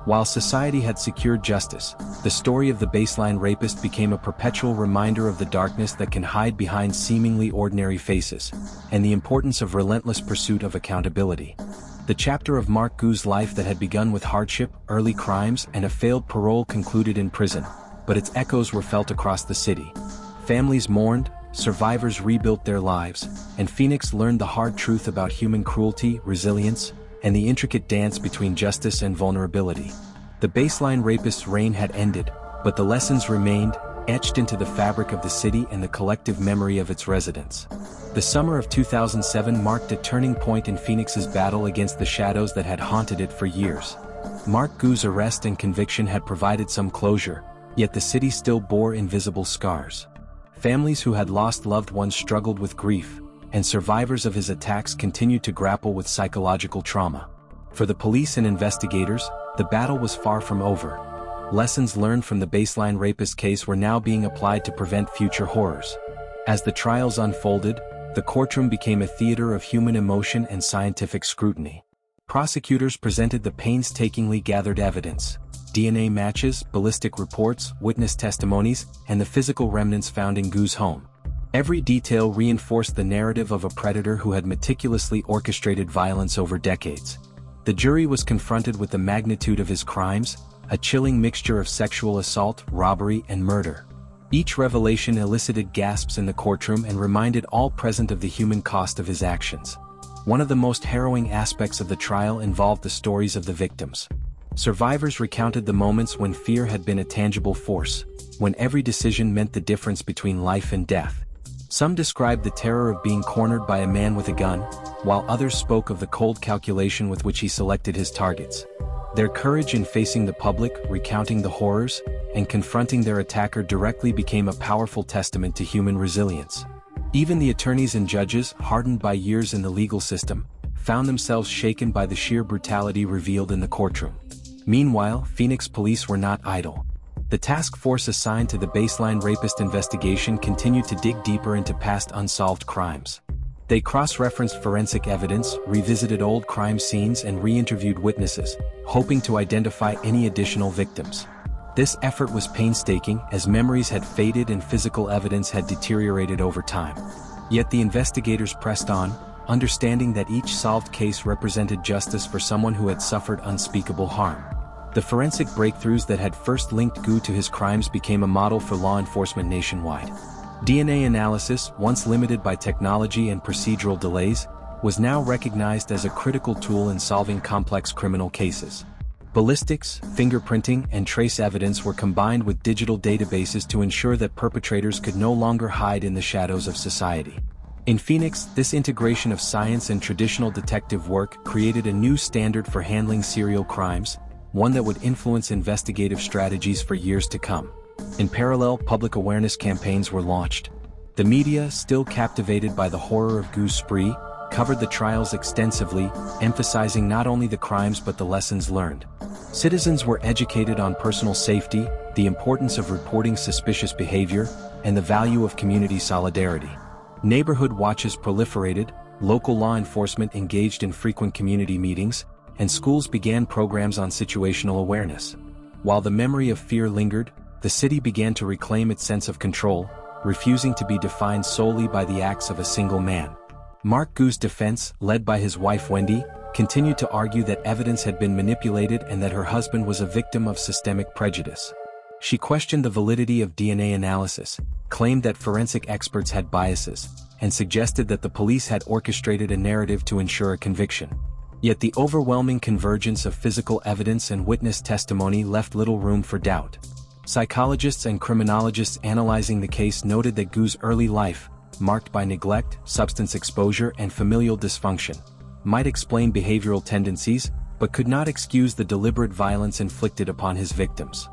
While society had secured justice, the story of the baseline rapist became a perpetual reminder of the darkness that can hide behind seemingly ordinary faces, and the importance of relentless pursuit of accountability. The chapter of Mark Gudo's life that had begun with hardship, early crimes, and a failed parole concluded in prison, but its echoes were felt across the city. Families mourned, survivors rebuilt their lives, and Phoenix learned the hard truth about human cruelty, resilience, and the intricate dance between justice and vulnerability. The baseline rapist's reign had ended, but the lessons remained, etched into the fabric of the city and the collective memory of its residents. The summer of 2007 marked a turning point in Phoenix's battle against the shadows that had haunted it for years. Mark Gudo's arrest and conviction had provided some closure, yet the city still bore invisible scars. Families who had lost loved ones struggled with grief, and survivors of his attacks continued to grapple with psychological trauma. For the police and investigators, the battle was far from over. Lessons learned from the baseline rapist case were now being applied to prevent future horrors. As the trials unfolded, the courtroom became a theater of human emotion and scientific scrutiny. Prosecutors presented the painstakingly gathered evidence: DNA matches, ballistic reports, witness testimonies, and the physical remnants found in Gudo's home. Every detail reinforced the narrative of a predator who had meticulously orchestrated violence over decades. The jury was confronted with the magnitude of his crimes, a chilling mixture of sexual assault, robbery, and murder. Each revelation elicited gasps in the courtroom and reminded all present of the human cost of his actions. One of the most harrowing aspects of the trial involved the stories of the victims. Survivors recounted the moments when fear had been a tangible force, when every decision meant the difference between life and death. Some described the terror of being cornered by a man with a gun, while others spoke of the cold calculation with which he selected his targets. Their courage in facing the public, recounting the horrors, and confronting their attacker directly became a powerful testament to human resilience. Even the attorneys and judges, hardened by years in the legal system, found themselves shaken by the sheer brutality revealed in the courtroom. Meanwhile, Phoenix police were not idle. The task force assigned to the baseline rapist investigation continued to dig deeper into past unsolved crimes. They cross-referenced forensic evidence, revisited old crime scenes, and re-interviewed witnesses, hoping to identify any additional victims. This effort was painstaking, as memories had faded and physical evidence had deteriorated over time. Yet the investigators pressed on, understanding that each solved case represented justice for someone who had suffered unspeakable harm. The forensic breakthroughs that had first linked Gudo to his crimes became a model for law enforcement nationwide. DNA analysis, once limited by technology and procedural delays, was now recognized as a critical tool in solving complex criminal cases. Ballistics, fingerprinting, and trace evidence were combined with digital databases to ensure that perpetrators could no longer hide in the shadows of society. In Phoenix, this integration of science and traditional detective work created a new standard for handling serial crimes, one that would influence investigative strategies for years to come. In parallel, public awareness campaigns were launched. The media, still captivated by the horror of Gudo's spree, covered the trials extensively, emphasizing not only the crimes but the lessons learned. Citizens were educated on personal safety, the importance of reporting suspicious behavior, and the value of community solidarity. Neighborhood watches proliferated, local law enforcement engaged in frequent community meetings, and schools began programs on situational awareness. While the memory of fear lingered, the city began to reclaim its sense of control, refusing to be defined solely by the acts of a single man. Mark Gudo's defense, led by his wife Wendy, continued to argue that evidence had been manipulated and that her husband was a victim of systemic prejudice. She questioned the validity of DNA analysis, claimed that forensic experts had biases, and suggested that the police had orchestrated a narrative to ensure a conviction. Yet the overwhelming convergence of physical evidence and witness testimony left little room for doubt. Psychologists and criminologists analyzing the case noted that Gudo's early life, marked by neglect, substance exposure, and familial dysfunction, might explain behavioral tendencies, but could not excuse the deliberate violence inflicted upon his victims.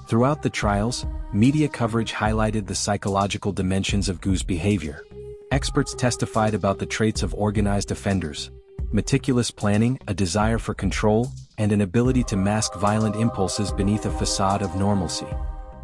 Throughout the trials, media coverage highlighted the psychological dimensions of Gudo's behavior. Experts testified about the traits of organized offenders: meticulous planning, a desire for control, and an ability to mask violent impulses beneath a facade of normalcy.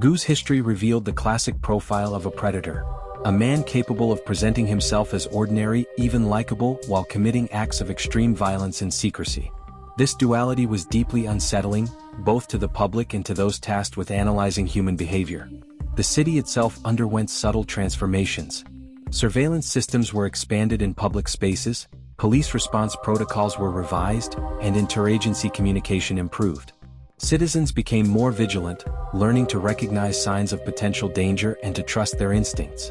Gudo's history revealed the classic profile of a predator, a man capable of presenting himself as ordinary, even likable, while committing acts of extreme violence in secrecy. This duality was deeply unsettling, both to the public and to those tasked with analyzing human behavior. The city itself underwent subtle transformations. Surveillance systems were expanded in public spaces, police response protocols were revised, and interagency communication improved. Citizens became more vigilant, learning to recognize signs of potential danger and to trust their instincts.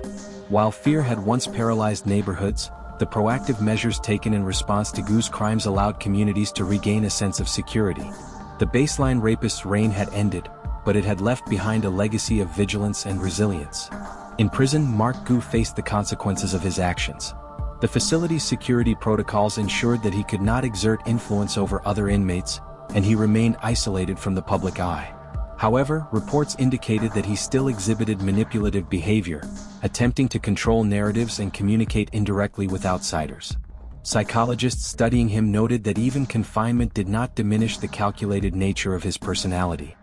While fear had once paralyzed neighborhoods, the proactive measures taken in response to Gudo's crimes allowed communities to regain a sense of security. The baseline rapist's reign had ended, but it had left behind a legacy of vigilance and resilience. In prison, Mark Gudo faced the consequences of his actions. The facility's security protocols ensured that he could not exert influence over other inmates, and he remained isolated from the public eye. However, reports indicated that he still exhibited manipulative behavior, attempting to control narratives and communicate indirectly with outsiders. Psychologists studying him noted that even confinement did not diminish the calculated nature of his personality.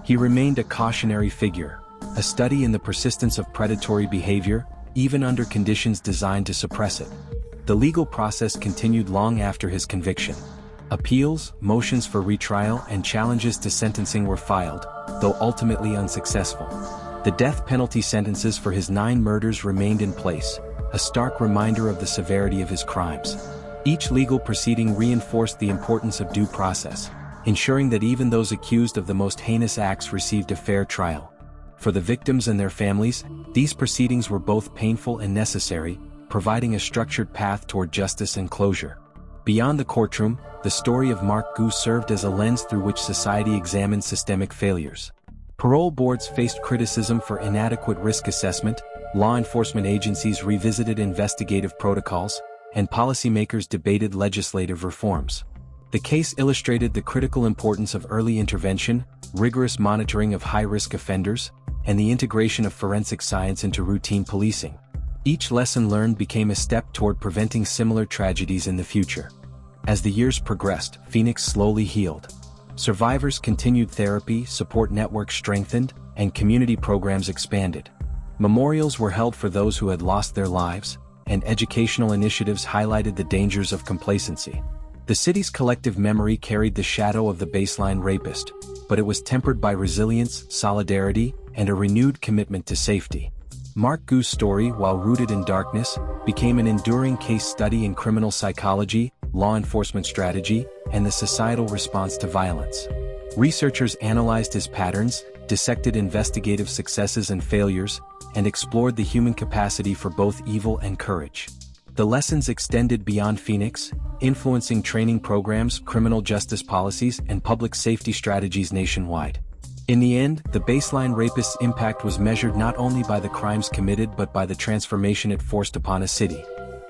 He remained a cautionary figure, a study in the persistence of predatory behavior, even under conditions designed to suppress it. The legal process continued long after his conviction. Appeals, motions for retrial, and challenges to sentencing were filed, though ultimately unsuccessful. The death penalty sentences for his 9 murders remained in place, a stark reminder of the severity of his crimes. Each legal proceeding reinforced the importance of due process, ensuring that even those accused of the most heinous acts received a fair trial. For the victims and their families, these proceedings were both painful and necessary, providing a structured path toward justice and closure. Beyond the courtroom, the story of Mark Gudo served as a lens through which society examined systemic failures. Parole boards faced criticism for inadequate risk assessment, law enforcement agencies revisited investigative protocols, and policymakers debated legislative reforms. The case illustrated the critical importance of early intervention, rigorous monitoring of high-risk offenders, and the integration of forensic science into routine policing. Each lesson learned became a step toward preventing similar tragedies in the future. As the years progressed, Phoenix slowly healed. Survivors continued therapy, support networks strengthened, and community programs expanded. Memorials were held for those who had lost their lives, and educational initiatives highlighted the dangers of complacency. The city's collective memory carried the shadow of the baseline rapist, but it was tempered by resilience, solidarity, and a renewed commitment to safety. Mark Gudo's story, while rooted in darkness, became an enduring case study in criminal psychology, law enforcement strategy, and the societal response to violence. Researchers analyzed his patterns, dissected investigative successes and failures, and explored the human capacity for both evil and courage. The lessons extended beyond Phoenix, influencing training programs, criminal justice policies, and public safety strategies nationwide. In the end, the baseline rapist's impact was measured not only by the crimes committed but by the transformation it forced upon a city.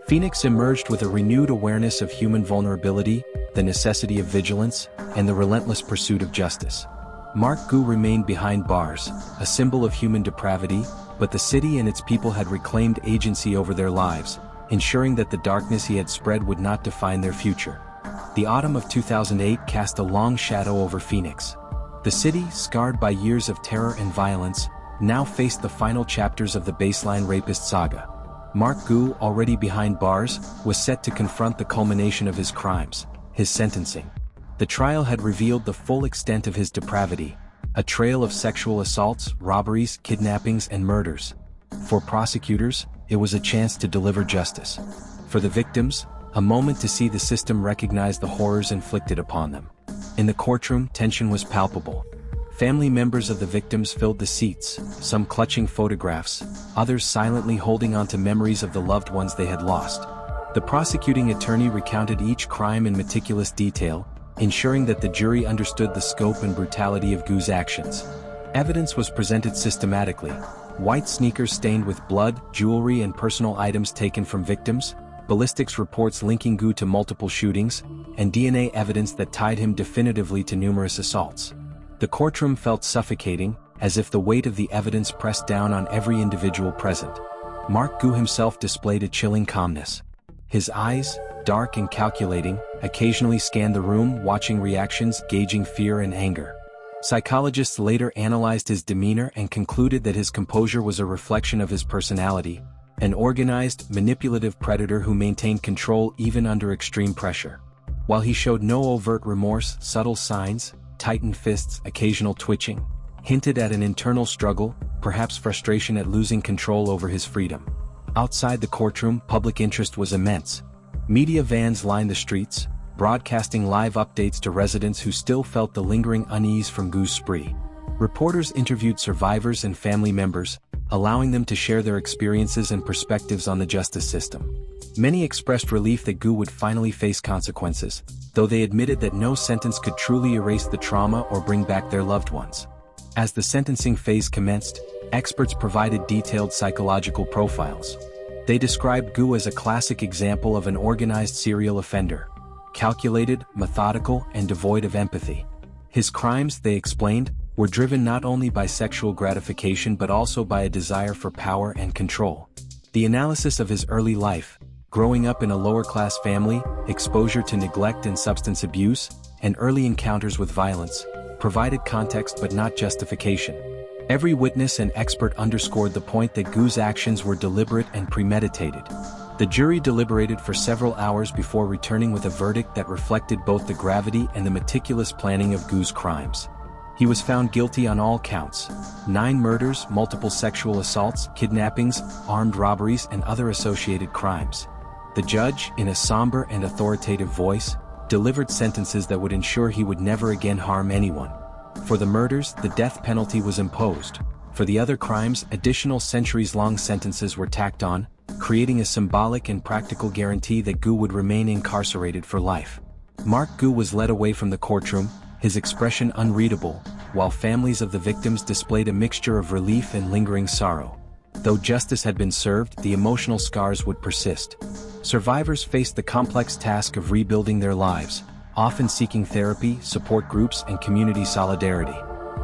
Phoenix emerged with a renewed awareness of human vulnerability, the necessity of vigilance, and the relentless pursuit of justice. Mark Gudo remained behind bars, a symbol of human depravity, but the city and its people had reclaimed agency over their lives, ensuring that the darkness he had spread would not define their future. The autumn of 2008 cast a long shadow over Phoenix. The city, scarred by years of terror and violence, now faced the final chapters of the baseline rapist saga. Mark Gudo, already behind bars, was set to confront the culmination of his crimes, his sentencing. The trial had revealed the full extent of his depravity, a trail of sexual assaults, robberies, kidnappings, and murders. For prosecutors, it was a chance to deliver justice. For the victims, a moment to see the system recognize the horrors inflicted upon them. In the courtroom, tension was palpable. Family members of the victims filled the seats, some clutching photographs, others silently holding on to memories of the loved ones they had lost. The prosecuting attorney recounted each crime in meticulous detail, ensuring that the jury understood the scope and brutality of Gudo's actions. Evidence was presented systematically: white sneakers stained with blood, jewelry and personal items taken from victims, ballistics reports linking Gudo to multiple shootings, and DNA evidence that tied him definitively to numerous assaults. The courtroom felt suffocating, as if the weight of the evidence pressed down on every individual present. Mark Gudo himself displayed a chilling calmness. His eyes, dark and calculating, occasionally scanned the room, watching reactions, gauging fear and anger. Psychologists later analyzed his demeanor and concluded that his composure was a reflection of his personality, an organized, manipulative predator who maintained control even under extreme pressure. While he showed no overt remorse, subtle signs, tightened fists, occasional twitching, hinted at an internal struggle, perhaps frustration at losing control over his freedom. Outside the courtroom, public interest was immense. Media vans lined the streets, broadcasting live updates to residents who still felt the lingering unease from Gudo's spree. Reporters interviewed survivors and family members, allowing them to share their experiences and perspectives on the justice system. Many expressed relief that Gudo would finally face consequences, though they admitted that no sentence could truly erase the trauma or bring back their loved ones. As the sentencing phase commenced, experts provided detailed psychological profiles. They described Gudo as a classic example of an organized serial offender: calculated, methodical, and devoid of empathy. His crimes, they explained, were driven not only by sexual gratification but also by a desire for power and control. The analysis of his early life, growing up in a lower-class family, exposure to neglect and substance abuse, and early encounters with violence, provided context but not justification. Every witness and expert underscored the point that Gudo's actions were deliberate and premeditated. The jury deliberated for several hours before returning with a verdict that reflected both the gravity and the meticulous planning of Gudo's crimes. He was found guilty on all counts: 9 murders, multiple sexual assaults, kidnappings, armed robberies, and other associated crimes. The judge, in a somber and authoritative voice, delivered sentences that would ensure he would never again harm anyone. For the murders, the death penalty was imposed. For the other crimes, additional centuries-long sentences were tacked on, creating a symbolic and practical guarantee that Gudo would remain incarcerated for life. Mark Gudo was led away from the courtroom, his expression unreadable, while families of the victims displayed a mixture of relief and lingering sorrow. Though justice had been served, the emotional scars would persist. Survivors faced the complex task of rebuilding their lives, often seeking therapy, support groups, and community solidarity.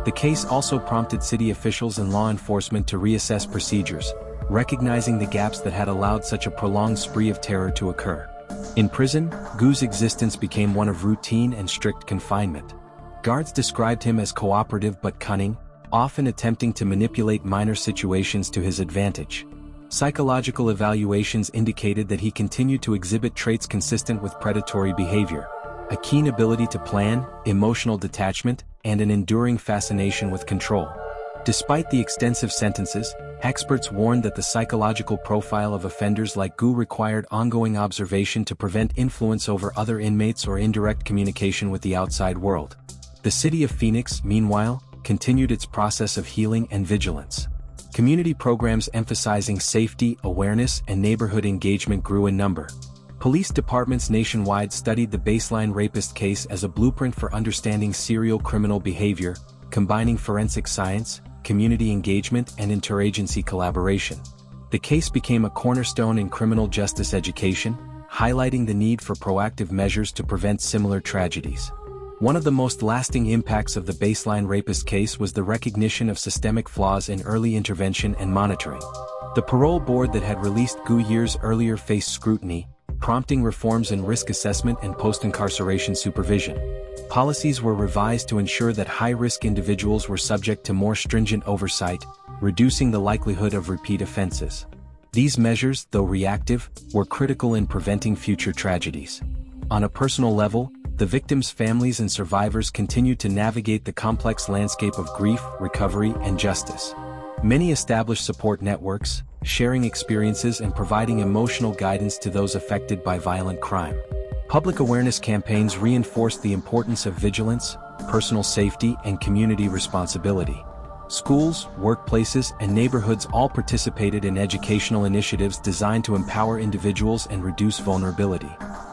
The case also prompted city officials and law enforcement to reassess procedures, recognizing the gaps that had allowed such a prolonged spree of terror to occur. In prison, Gudo's existence became one of routine and strict confinement. Guards described him as cooperative but cunning, often attempting to manipulate minor situations to his advantage. Psychological evaluations indicated that he continued to exhibit traits consistent with predatory behavior: a keen ability to plan, emotional detachment, and an enduring fascination with control. Despite the extensive sentences, experts warned that the psychological profile of offenders like Gudo required ongoing observation to prevent influence over other inmates or indirect communication with the outside world. The city of Phoenix, meanwhile, continued its process of healing and vigilance. Community programs emphasizing safety, awareness, and neighborhood engagement grew in number. Police departments nationwide studied the baseline rapist case as a blueprint for understanding serial criminal behavior, combining forensic science, community engagement, and interagency collaboration. The case became a cornerstone in criminal justice education, highlighting the need for proactive measures to prevent similar tragedies. One of the most lasting impacts of the baseline rapist case was the recognition of systemic flaws in early intervention and monitoring. The parole board that had released Gudo years earlier faced scrutiny, prompting reforms in risk assessment and post-incarceration supervision. Policies were revised to ensure that high-risk individuals were subject to more stringent oversight, reducing the likelihood of repeat offenses. These measures, though reactive, were critical in preventing future tragedies. On a personal level, the victims' families and survivors continued to navigate the complex landscape of grief, recovery, and justice. Many established support networks, sharing experiences and providing emotional guidance to those affected by violent crime. Public awareness campaigns reinforced the importance of vigilance, personal safety, and community responsibility. Schools, workplaces, and neighborhoods all participated in educational initiatives designed to empower individuals and reduce vulnerability.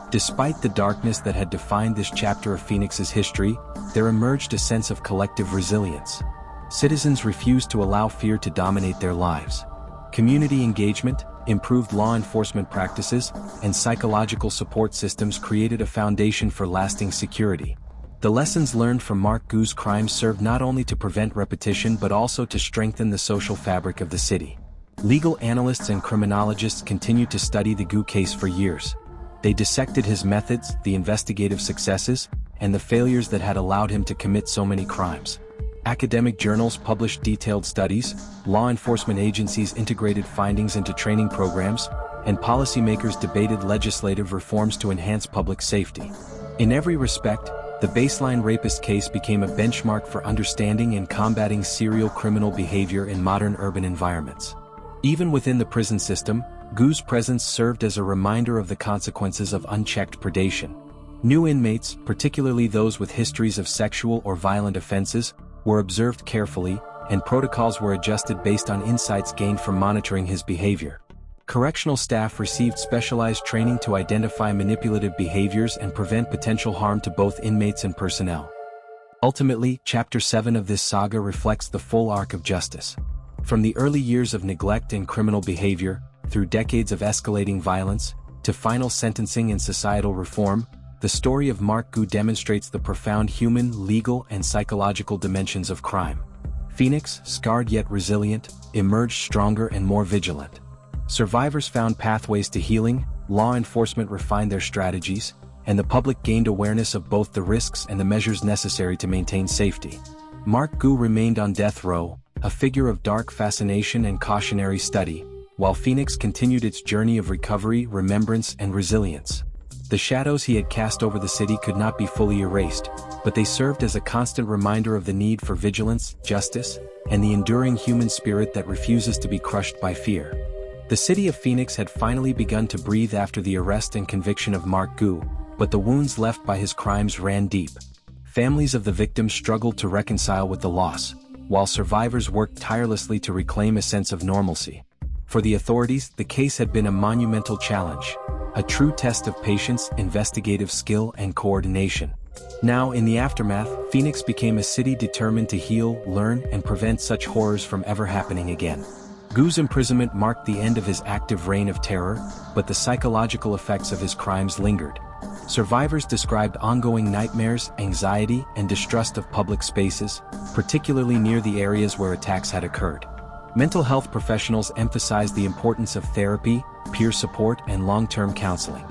Despite the darkness that had defined this chapter of Phoenix's history, there emerged a sense of collective resilience. Citizens refused to allow fear to dominate their lives. Community engagement, improved law enforcement practices, and psychological support systems created a foundation for lasting security. The lessons learned from Mark Gudo's crimes served not only to prevent repetition but also to strengthen the social fabric of the city. Legal analysts and criminologists continued to study the Gudo case for years. They dissected his methods, the investigative successes, and the failures that had allowed him to commit so many crimes. Academic journals published detailed studies, law enforcement agencies integrated findings into training programs, and policymakers debated legislative reforms to enhance public safety. In every respect, the baseline rapist case became a benchmark for understanding and combating serial criminal behavior in modern urban environments. Even within the prison system, Gudo's presence served as a reminder of the consequences of unchecked predation. New inmates, particularly those with histories of sexual or violent offenses, were observed carefully, and protocols were adjusted based on insights gained from monitoring his behavior. Correctional staff received specialized training to identify manipulative behaviors and prevent potential harm to both inmates and personnel. Ultimately, Chapter 7 of this saga reflects the full arc of justice. From the early years of neglect and criminal behavior, through decades of escalating violence, to final sentencing and societal reform, the story of Mark Gudo demonstrates the profound human, legal, and psychological dimensions of crime. Phoenix, scarred yet resilient, emerged stronger and more vigilant. Survivors found pathways to healing, law enforcement refined their strategies, and the public gained awareness of both the risks and the measures necessary to maintain safety. Mark Gudo remained on death row, a figure of dark fascination and cautionary study, while Phoenix continued its journey of recovery, remembrance, and resilience. The shadows he had cast over the city could not be fully erased, but they served as a constant reminder of the need for vigilance, justice, and the enduring human spirit that refuses to be crushed by fear. The city of Phoenix had finally begun to breathe after the arrest and conviction of Mark Gudo, but the wounds left by his crimes ran deep. Families of the victims struggled to reconcile with the loss, while survivors worked tirelessly to reclaim a sense of normalcy. For the authorities, the case had been a monumental challenge, a true test of patience, investigative skill, and coordination. Now, in the aftermath, Phoenix became a city determined to heal, learn, and prevent such horrors from ever happening again. Gudo's imprisonment marked the end of his active reign of terror, but the psychological effects of his crimes lingered. Survivors described ongoing nightmares, anxiety, and distrust of public spaces, particularly near the areas where attacks had occurred. Mental health professionals emphasized the importance of therapy, peer support, and long-term counseling.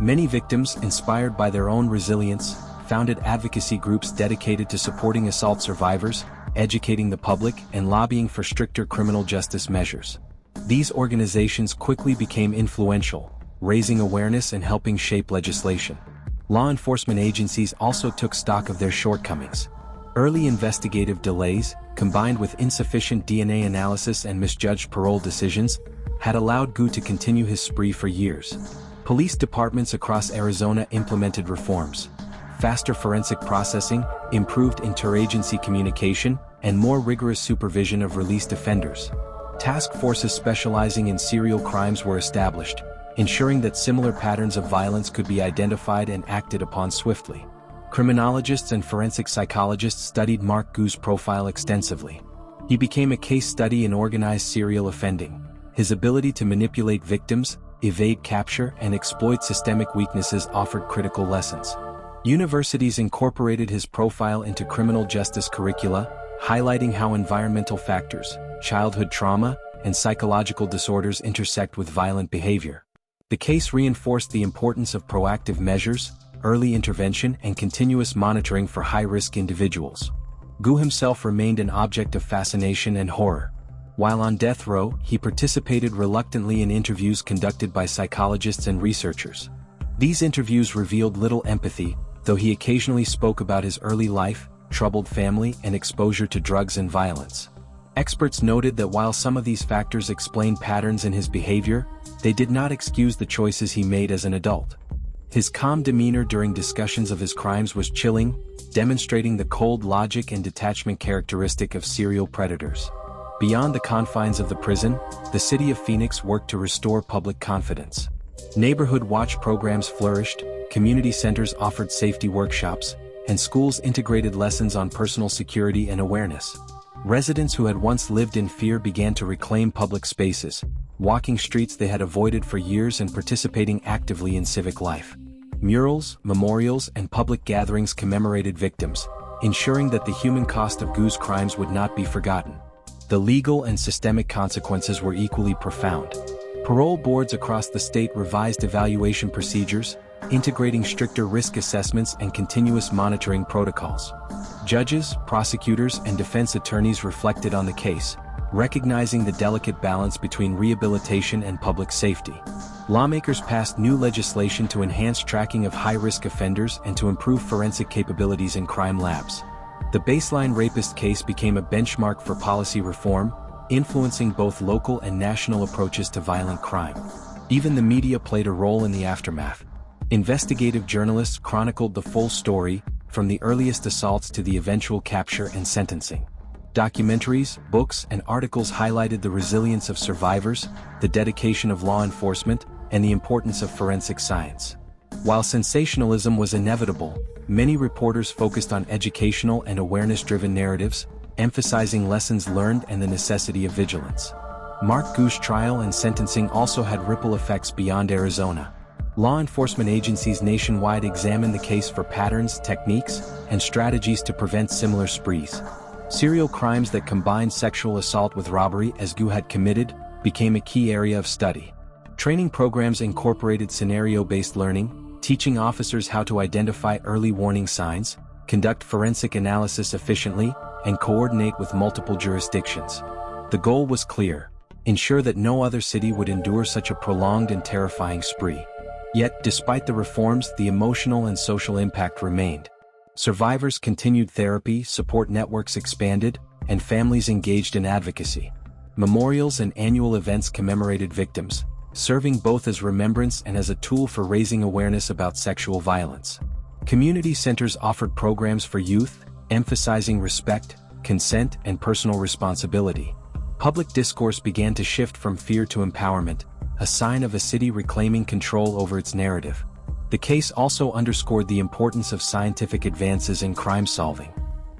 Many victims, inspired by their own resilience, founded advocacy groups dedicated to supporting assault survivors, educating the public, and lobbying for stricter criminal justice measures. These organizations quickly became influential, raising awareness and helping shape legislation. Law enforcement agencies also took stock of their shortcomings. Early investigative delays, combined with insufficient DNA analysis and misjudged parole decisions, had allowed Gudo to continue his spree for years. Police departments across Arizona implemented reforms. Faster forensic processing, improved interagency communication, and more rigorous supervision of released offenders. Task forces specializing in serial crimes were established, ensuring that similar patterns of violence could be identified and acted upon swiftly. Criminologists and forensic psychologists studied Mark Gudo's profile extensively. He became a case study in organized serial offending. His ability to manipulate victims, evade capture, and exploit systemic weaknesses offered critical lessons. Universities incorporated his profile into criminal justice curricula, highlighting how environmental factors, childhood trauma, and psychological disorders intersect with violent behavior. The case reinforced the importance of proactive measures, early intervention, and continuous monitoring for high-risk individuals. Gudo himself remained an object of fascination and horror. While on death row, he participated reluctantly in interviews conducted by psychologists and researchers. These interviews revealed little empathy, though he occasionally spoke about his early life, troubled family, and exposure to drugs and violence. Experts noted that while some of these factors explain patterns in his behavior, they did not excuse the choices he made as an adult. His calm demeanor during discussions of his crimes was chilling, demonstrating the cold logic and detachment characteristic of serial predators. Beyond the confines of the prison, the city of Phoenix worked to restore public confidence. Neighborhood watch programs flourished, community centers offered safety workshops, and schools integrated lessons on personal security and awareness. Residents who had once lived in fear began to reclaim public spaces, walking streets they had avoided for years and participating actively in civic life. Murals, memorials, and public gatherings commemorated victims, ensuring that the human cost of Gudo's crimes would not be forgotten. The legal and systemic consequences were equally profound. Parole boards across the state revised evaluation procedures, integrating stricter risk assessments and continuous monitoring protocols. Judges, prosecutors, and defense attorneys reflected on the case, recognizing the delicate balance between rehabilitation and public safety. Lawmakers passed new legislation to enhance tracking of high-risk offenders and to improve forensic capabilities in crime labs. The Baseline Rapist case became a benchmark for policy reform, influencing both local and national approaches to violent crime. Even the media played a role in the aftermath. Investigative journalists chronicled the full story, from the earliest assaults to the eventual capture and sentencing. Documentaries, books, and articles highlighted the resilience of survivors, the dedication of law enforcement, and the importance of forensic science. While sensationalism was inevitable, many reporters focused on educational and awareness-driven narratives, emphasizing lessons learned and the necessity of vigilance. Mark Gudo's trial and sentencing also had ripple effects beyond Arizona. Law enforcement agencies nationwide examined the case for patterns, techniques, and strategies to prevent similar sprees. Serial crimes that combined sexual assault with robbery, as Gudo had committed, became a key area of study. Training programs incorporated scenario-based learning, teaching officers how to identify early warning signs, conduct forensic analysis efficiently, and coordinate with multiple jurisdictions. The goal was clear: ensure that no other city would endure such a prolonged and terrifying spree. Yet, despite the reforms, the emotional and social impact remained. Survivors continued therapy, support networks expanded, and families engaged in advocacy. Memorials and annual events commemorated victims, serving both as remembrance and as a tool for raising awareness about sexual violence. Community centers offered programs for youth, emphasizing respect, consent, and personal responsibility. Public discourse began to shift from fear to empowerment, a sign of a city reclaiming control over its narrative. The case also underscored the importance of scientific advances in crime solving.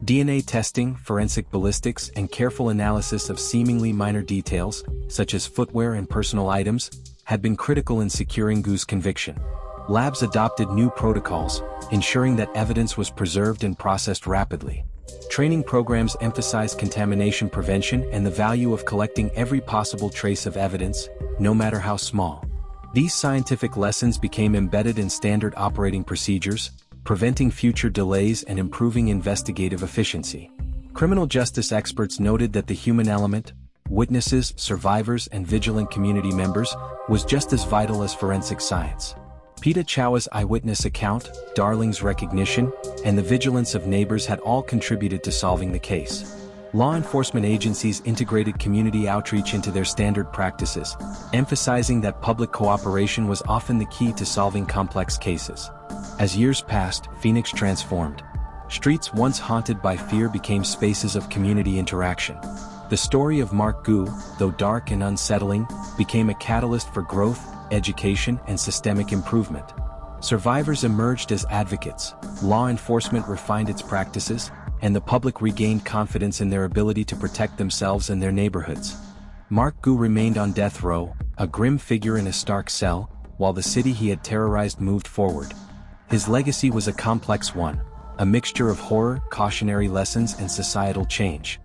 DNA testing, forensic ballistics, and careful analysis of seemingly minor details, such as footwear and personal items, had been critical in securing Gudo's conviction. Labs adopted new protocols, ensuring that evidence was preserved and processed rapidly. Training programs emphasized contamination prevention and the value of collecting every possible trace of evidence, no matter how small. These scientific lessons became embedded in standard operating procedures, preventing future delays and improving investigative efficiency. Criminal justice experts noted that the human element, witnesses, survivors, and vigilant community members, was just as vital as forensic science. Peta Chau's eyewitness account, Darling's recognition, and the vigilance of neighbors had all contributed to solving the case. Law enforcement agencies integrated community outreach into their standard practices, emphasizing that public cooperation was often the key to solving complex cases. As years passed, Phoenix transformed. Streets once haunted by fear became spaces of community interaction. The story of Mark Gudo, though dark and unsettling, became a catalyst for growth, education, and systemic improvement. Survivors emerged as advocates, law enforcement refined its practices, and the public regained confidence in their ability to protect themselves and their neighborhoods. Mark Gudo remained on death row, a grim figure in a stark cell, while the city he had terrorized moved forward. His legacy was a complex one, a mixture of horror, cautionary lessons, and societal change.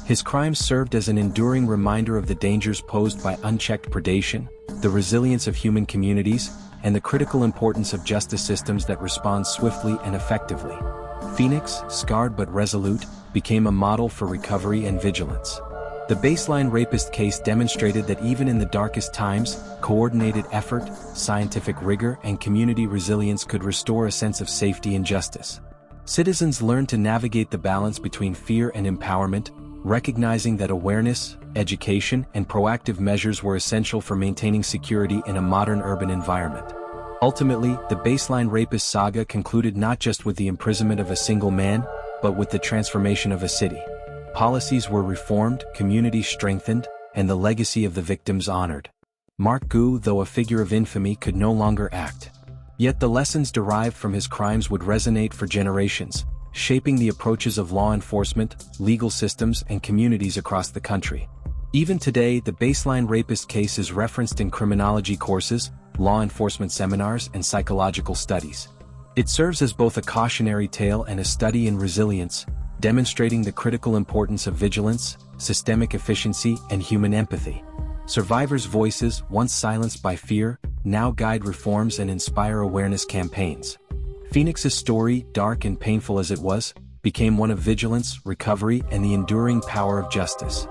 His crimes served as an enduring reminder of the dangers posed by unchecked predation, the resilience of human communities, and the critical importance of justice systems that respond swiftly and effectively. Phoenix, scarred but resolute, became a model for recovery and vigilance. The baseline rapist case demonstrated that even in the darkest times, coordinated effort, scientific rigor, and community resilience could restore a sense of safety and justice. Citizens learned to navigate the balance between fear and empowerment, recognizing that awareness, education, and proactive measures were essential for maintaining security in a modern urban environment. Ultimately, the baseline rapist saga concluded not just with the imprisonment of a single man, but with the transformation of a city. Policies were reformed, communities strengthened, and the legacy of the victims honored. Mark Gudo, though a figure of infamy, could no longer act. Yet the lessons derived from his crimes would resonate for generations, shaping the approaches of law enforcement, legal systems, and communities across the country. Even today, the baseline rapist case is referenced in criminology courses, law enforcement seminars, and psychological studies. It serves as both a cautionary tale and a study in resilience, demonstrating the critical importance of vigilance, systemic efficiency, and human empathy. Survivors' voices, once silenced by fear, now guide reforms and inspire awareness campaigns. Phoenix's story, dark and painful as it was, became one of vigilance, recovery, and the enduring power of justice.